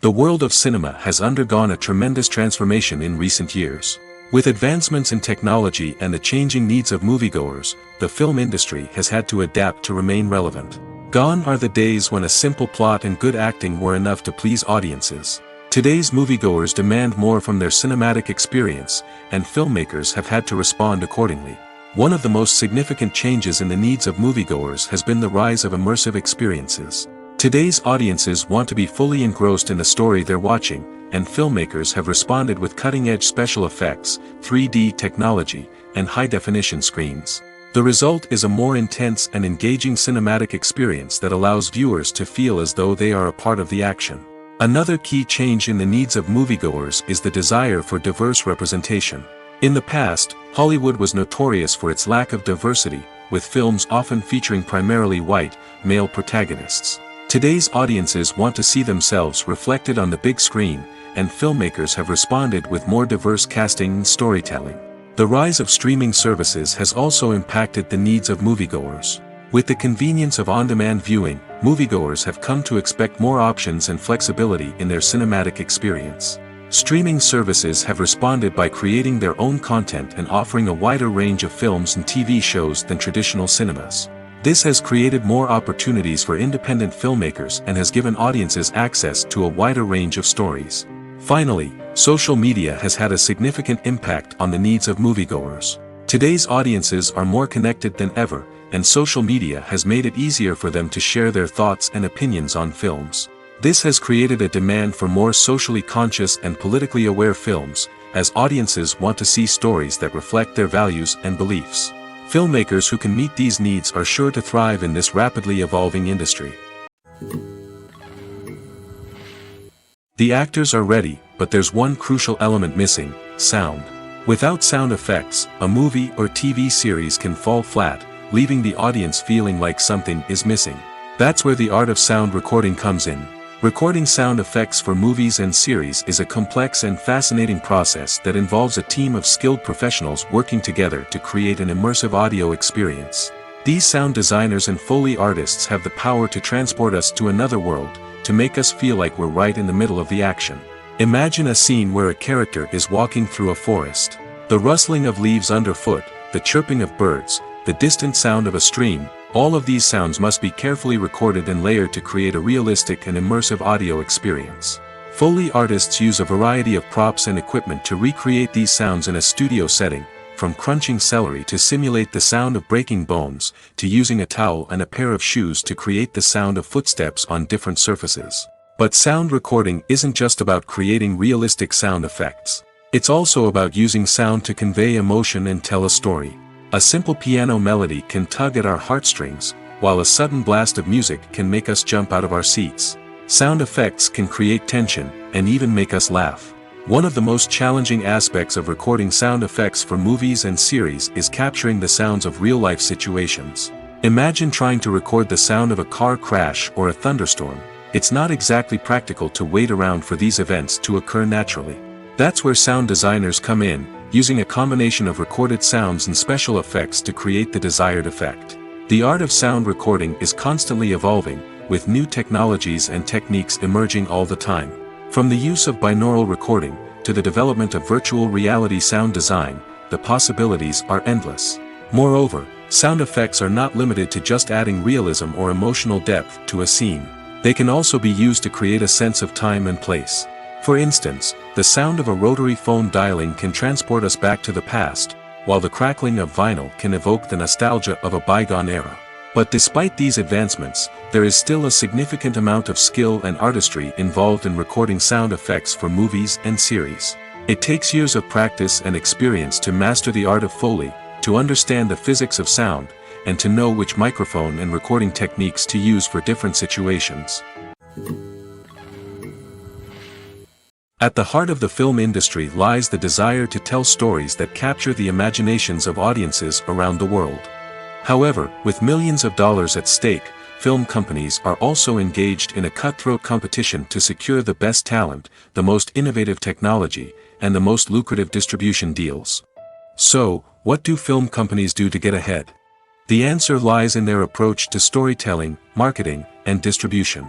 The world of cinema has undergone a tremendous transformation in recent years. With advancements in technology and the changing needs of moviegoers, the film industry has had to adapt to remain relevant. Gone are the days when a simple plot and good acting were enough to please audiences. Today's moviegoers demand more from their cinematic experience, and filmmakers have had to respond accordingly. One of the most significant changes in the needs of moviegoers has been the rise of immersive experiences. Today's audiences want to be fully engrossed in the story they're watching, and filmmakers have responded with cutting-edge special effects, 3D technology, and high-definition screens. The result is a more intense and engaging cinematic experience that allows viewers to feel as though they are a part of the action. Another key change in the needs of moviegoers is the desire for diverse representation. In the past, Hollywood was notorious for its lack of diversity, with films often featuring primarily white, male protagonists. Today's audiences want to see themselves reflected on the big screen, and filmmakers have responded with more diverse casting and storytelling. The rise of streaming services has also impacted the needs of moviegoers. With the convenience of on-demand viewing, moviegoers have come to expect more options and flexibility in their cinematic experience. Streaming services have responded by creating their own content and offering a wider range of films and TV shows than traditional cinemas. This has created more opportunities for independent filmmakers and has given audiences access to a wider range of stories. Finally, social media has had a significant impact on the needs of moviegoers. Today's audiences are more connected than ever, and social media has made it easier for them to share their thoughts and opinions on films. This has created a demand for more socially conscious and politically aware films, as audiences want to see stories that reflect their values and beliefs. Filmmakers who can meet these needs are sure to thrive in this rapidly evolving industry. The actors are ready, but there's one crucial element missing: sound. Without sound effects, a movie or TV series can fall flat, leaving the audience feeling like something is missing. That's where the art of sound recording comes in. Recording sound effects for movies and series is a complex and fascinating process that involves a team of skilled professionals working together to create an immersive audio experience. These sound designers and Foley artists have the power to transport us to another world, to make us feel like we're right in the middle of the action. Imagine a scene where a character is walking through a forest. The rustling of leaves underfoot, the chirping of birds, the distant sound of a stream, all of these sounds must be carefully recorded and layered to create a realistic and immersive audio experience. Foley artists use a variety of props and equipment to recreate these sounds in a studio setting, from crunching celery to simulate the sound of breaking bones, to using a towel and a pair of shoes to create the sound of footsteps on different surfaces. But sound recording isn't just about creating realistic sound effects. It's also about using sound to convey emotion and tell a story. A simple piano melody can tug at our heartstrings, while a sudden blast of music can make us jump out of our seats. Sound effects can create tension, and even make us laugh. One of the most challenging aspects of recording sound effects for movies and series is capturing the sounds of real-life situations. Imagine trying to record the sound of a car crash or a thunderstorm. It's not exactly practical to wait around for these events to occur naturally. That's where sound designers come in, using a combination of recorded sounds and special effects to create the desired effect. The art of sound recording is constantly evolving, with new technologies and techniques emerging all the time. From the use of binaural recording, to the development of virtual reality sound design, the possibilities are endless. Moreover, sound effects are not limited to just adding realism or emotional depth to a scene. They can also be used to create a sense of time and place. For instance, the sound of a rotary phone dialing can transport us back to the past, while the crackling of vinyl can evoke the nostalgia of a bygone era. But despite these advancements, there is still a significant amount of skill and artistry involved in recording sound effects for movies and series. It takes years of practice and experience to master the art of Foley, to understand the physics of sound, and to know which microphone and recording techniques to use for different situations. At the heart of the film industry lies the desire to tell stories that capture the imaginations of audiences around the world. However, with millions of dollars at stake, film companies are also engaged in a cutthroat competition to secure the best talent, the most innovative technology, and the most lucrative distribution deals. So, what do film companies do to get ahead? The answer lies in their approach to storytelling, marketing, and distribution.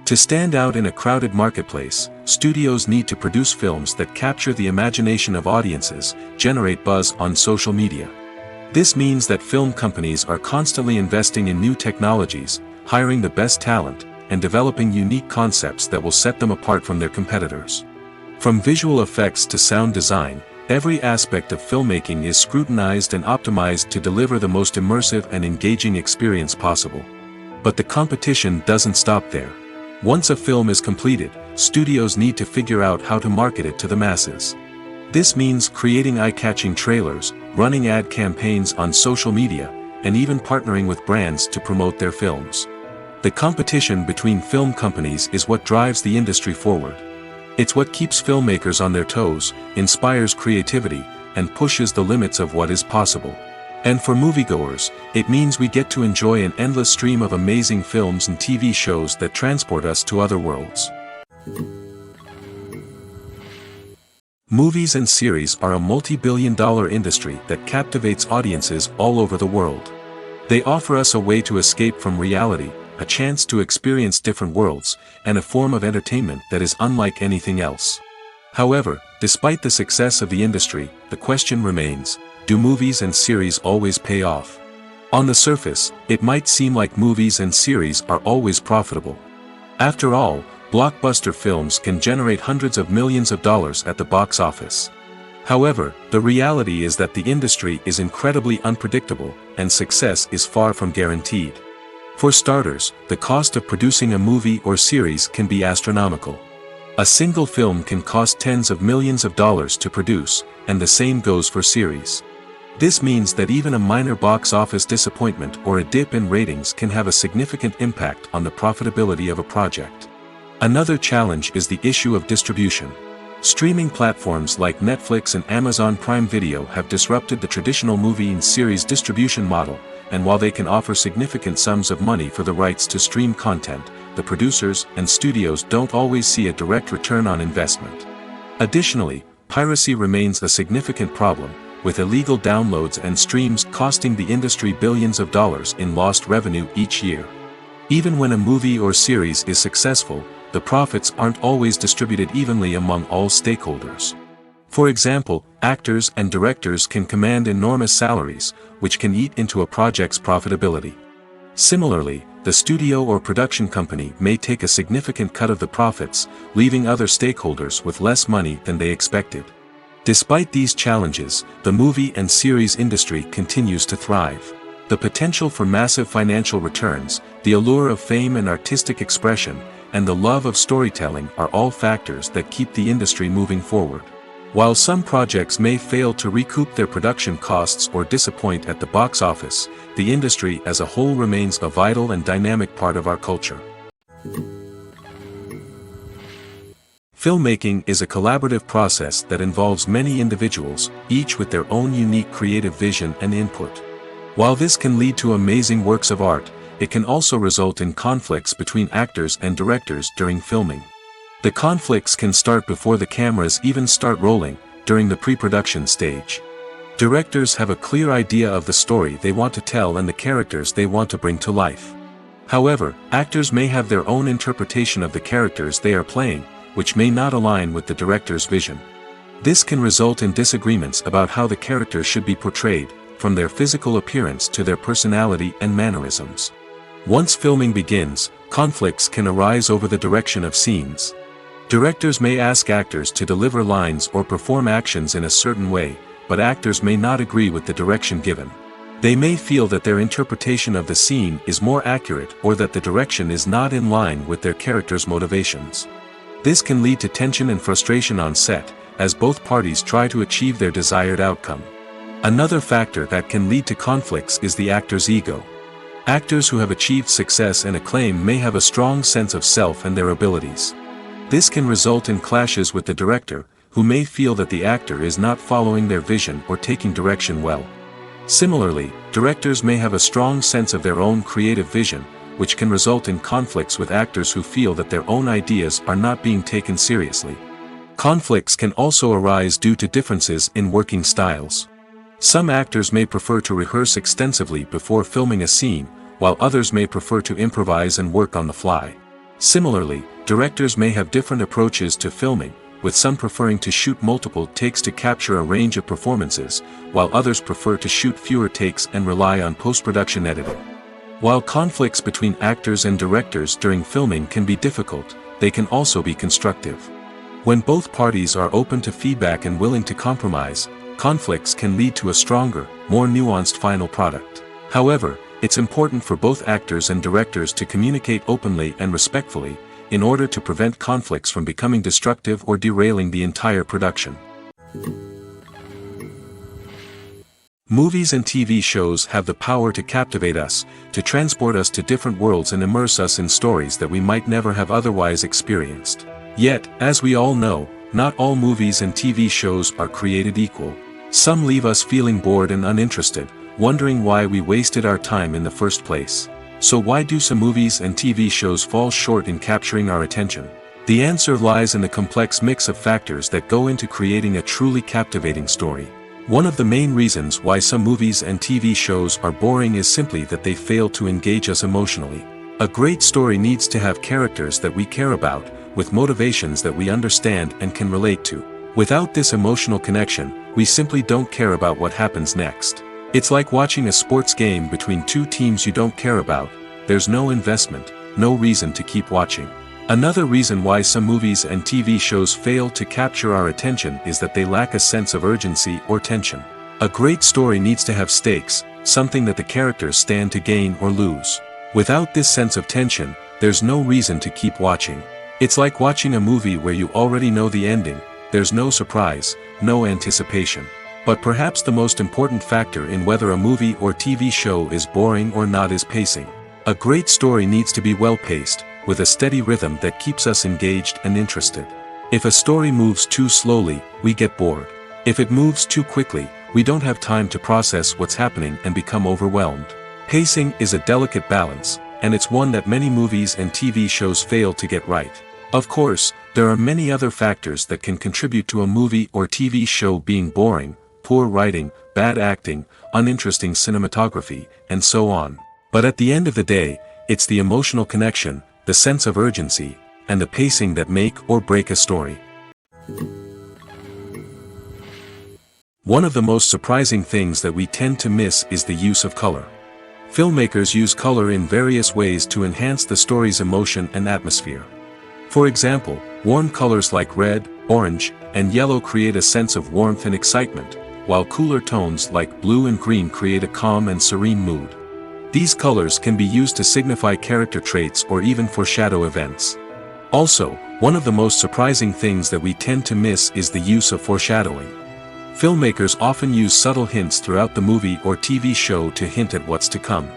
To stand out in a crowded marketplace, studios need to produce films that capture the imagination of audiences, generate buzz on social media. This means that film companies are constantly investing in new technologies, hiring the best talent, and developing unique concepts that will set them apart from their competitors. From visual effects to sound design, every aspect of filmmaking is scrutinized and optimized to deliver the most immersive and engaging experience possible. But the competition doesn't stop there. Once a film is completed, studios need to figure out how to market it to the masses. This means creating eye-catching trailers, running ad campaigns on social media, and even partnering with brands to promote their films. The competition between film companies is what drives the industry forward. It's what keeps filmmakers on their toes, inspires creativity, and pushes the limits of what is possible. And for moviegoers, it means we get to enjoy an endless stream of amazing films and TV shows that transport us to other worlds. Movies and series are a multi-billion-dollar industry that captivates audiences all over the world. They offer us a way to escape from reality, a chance to experience different worlds, and a form of entertainment that is unlike anything else. However, despite the success of the industry, the question remains, do movies and series always pay off? On the surface, it might seem like movies and series are always profitable. After all, blockbuster films can generate hundreds of millions of dollars at the box office. However, the reality is that the industry is incredibly unpredictable, and success is far from guaranteed. For starters, the cost of producing a movie or series can be astronomical. A single film can cost tens of millions of dollars to produce, and the same goes for series. This means that even a minor box office disappointment or a dip in ratings can have a significant impact on the profitability of a project. Another challenge is the issue of distribution. Streaming platforms like Netflix and Amazon Prime Video have disrupted the traditional movie and series distribution model, and while they can offer significant sums of money for the rights to stream content, the producers and studios don't always see a direct return on investment. Additionally, piracy remains a significant problem, with illegal downloads and streams costing the industry billions of dollars in lost revenue each year. Even when a movie or series is successful, the profits aren't always distributed evenly among all stakeholders. For example, actors and directors can command enormous salaries, which can eat into a project's profitability. Similarly, the studio or production company may take a significant cut of the profits, leaving other stakeholders with less money than they expected. Despite these challenges, the movie and series industry continues to thrive. The potential for massive financial returns, the allure of fame and artistic expression, and the love of storytelling are all factors that keep the industry moving forward. While some projects may fail to recoup their production costs or disappoint at the box office, the industry as a whole remains a vital and dynamic part of our culture. Filmmaking is a collaborative process that involves many individuals, each with their own unique creative vision and input. While this can lead to amazing works of art, it can also result in conflicts between actors and directors during filming. The conflicts can start before the cameras even start rolling, during the pre-production stage. Directors have a clear idea of the story they want to tell and the characters they want to bring to life. However, actors may have their own interpretation of the characters they are playing, which may not align with the director's vision. This can result in disagreements about how the characters should be portrayed, from their physical appearance to their personality and mannerisms. Once filming begins, conflicts can arise over the direction of scenes. Directors may ask actors to deliver lines or perform actions in a certain way, but actors may not agree with the direction given. They may feel that their interpretation of the scene is more accurate or that the direction is not in line with their character's motivations. This can lead to tension and frustration on set, as both parties try to achieve their desired outcome. Another factor that can lead to conflicts is the actor's ego. Actors who have achieved success and acclaim may have a strong sense of self and their abilities. This can result in clashes with the director, who may feel that the actor is not following their vision or taking direction well. Similarly, directors may have a strong sense of their own creative vision, which can result in conflicts with actors who feel that their own ideas are not being taken seriously. Conflicts can also arise due to differences in working styles. Some actors may prefer to rehearse extensively before filming a scene, while others may prefer to improvise and work on the fly. Similarly, directors may have different approaches to filming, with some preferring to shoot multiple takes to capture a range of performances, while others prefer to shoot fewer takes and rely on post-production editing. While conflicts between actors and directors during filming can be difficult, they can also be constructive. When both parties are open to feedback and willing to compromise, conflicts can lead to a stronger, more nuanced final product. However, it's important for both actors and directors to communicate openly and respectfully, in order to prevent conflicts from becoming destructive or derailing the entire production. Movies and TV shows have the power to captivate us, to transport us to different worlds and immerse us in stories that we might never have otherwise experienced. Yet, as we all know, not all movies and TV shows are created equal. Some leave us feeling bored and uninterested, wondering why we wasted our time in the first place. So why do some movies and TV shows fall short in capturing our attention? The answer lies in the complex mix of factors that go into creating a truly captivating story. One of the main reasons why some movies and TV shows are boring is simply that they fail to engage us emotionally. A great story needs to have characters that we care about, with motivations that we understand and can relate to. Without this emotional connection, we simply don't care about what happens next. It's like watching a sports game between two teams you don't care about. There's no investment, no reason to keep watching. Another reason why some movies and TV shows fail to capture our attention is that they lack a sense of urgency or tension. A great story needs to have stakes, something that the characters stand to gain or lose. Without this sense of tension, there's no reason to keep watching. It's like watching a movie where you already know the ending. There's no surprise, no anticipation. But perhaps the most important factor in whether a movie or TV show is boring or not is pacing. A great story needs to be well-paced, with a steady rhythm that keeps us engaged and interested. If a story moves too slowly, we get bored. If it moves too quickly, we don't have time to process what's happening and become overwhelmed. Pacing is a delicate balance, and it's one that many movies and TV shows fail to get right. Of course, there are many other factors that can contribute to a movie or TV show being boring: poor writing, bad acting, uninteresting cinematography, and so on. But at the end of the day, it's the emotional connection, the sense of urgency, and the pacing that make or break a story. One of the most surprising things that we tend to miss is the use of color. Filmmakers use color in various ways to enhance the story's emotion and atmosphere. For example, warm colors like red, orange, and yellow create a sense of warmth and excitement, while cooler tones like blue and green create a calm and serene mood. These colors can be used to signify character traits or even foreshadow events. Also, one of the most surprising things that we tend to miss is the use of foreshadowing. Filmmakers often use subtle hints throughout the movie or TV show to hint at what's to come.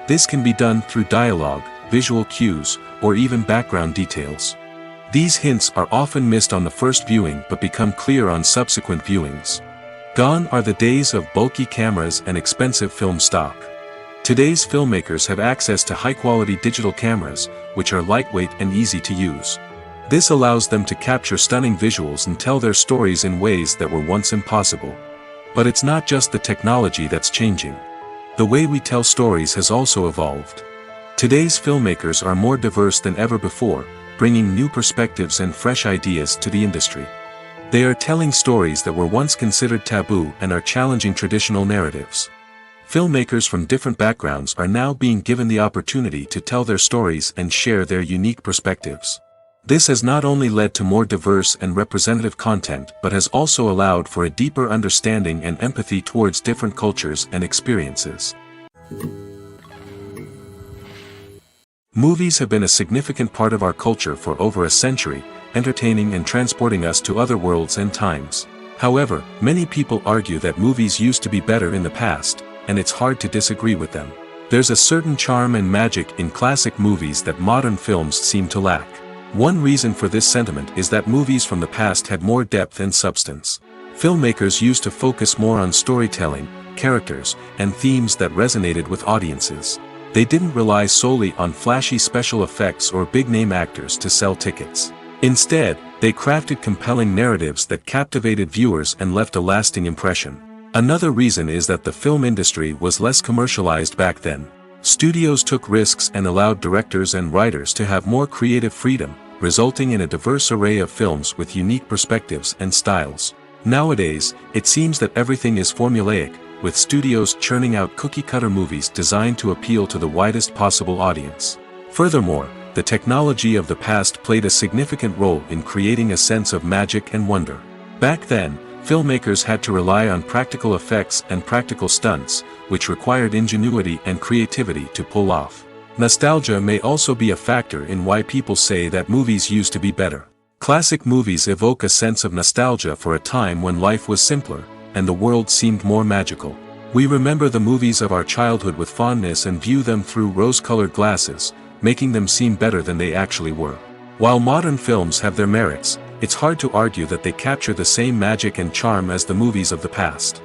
This can be done through dialogue, visual cues, or even background details. These hints are often missed on the first viewing but become clear on subsequent viewings. Gone are the days of bulky cameras and expensive film stock. Today's filmmakers have access to high-quality digital cameras, which are lightweight and easy to use. This allows them to capture stunning visuals and tell their stories in ways that were once impossible. But it's not just the technology that's changing. The way we tell stories has also evolved. Today's filmmakers are more diverse than ever before, bringing new perspectives and fresh ideas to the industry. They are telling stories that were once considered taboo and are challenging traditional narratives. Filmmakers from different backgrounds are now being given the opportunity to tell their stories and share their unique perspectives. This has not only led to more diverse and representative content but has also allowed for a deeper understanding and empathy towards different cultures and experiences. Movies have been a significant part of our culture for over a century, entertaining and transporting us to other worlds and times. However, many people argue that movies used to be better in the past, and it's hard to disagree with them. There's a certain charm and magic in classic movies that modern films seem to lack. One reason for this sentiment is that movies from the past had more depth and substance. Filmmakers used to focus more on storytelling, characters, and themes that resonated with audiences. They didn't rely solely on flashy special effects or big-name actors to sell tickets. Instead, they crafted compelling narratives that captivated viewers and left a lasting impression. Another reason is that the film industry was less commercialized back then. Studios took risks and allowed directors and writers to have more creative freedom, resulting in a diverse array of films with unique perspectives and styles. Nowadays, it seems that everything is formulaic, with studios churning out cookie-cutter movies designed to appeal to the widest possible audience. Furthermore, the technology of the past played a significant role in creating a sense of magic and wonder. Back then, filmmakers had to rely on practical effects and practical stunts, which required ingenuity and creativity to pull off. Nostalgia may also be a factor in why people say that movies used to be better. Classic movies evoke a sense of nostalgia for a time when life was simpler, and the world seemed more magical. We remember the movies of our childhood with fondness and view them through rose-colored glasses, making them seem better than they actually were. While modern films have their merits, it's hard to argue that they capture the same magic and charm as the movies of the past.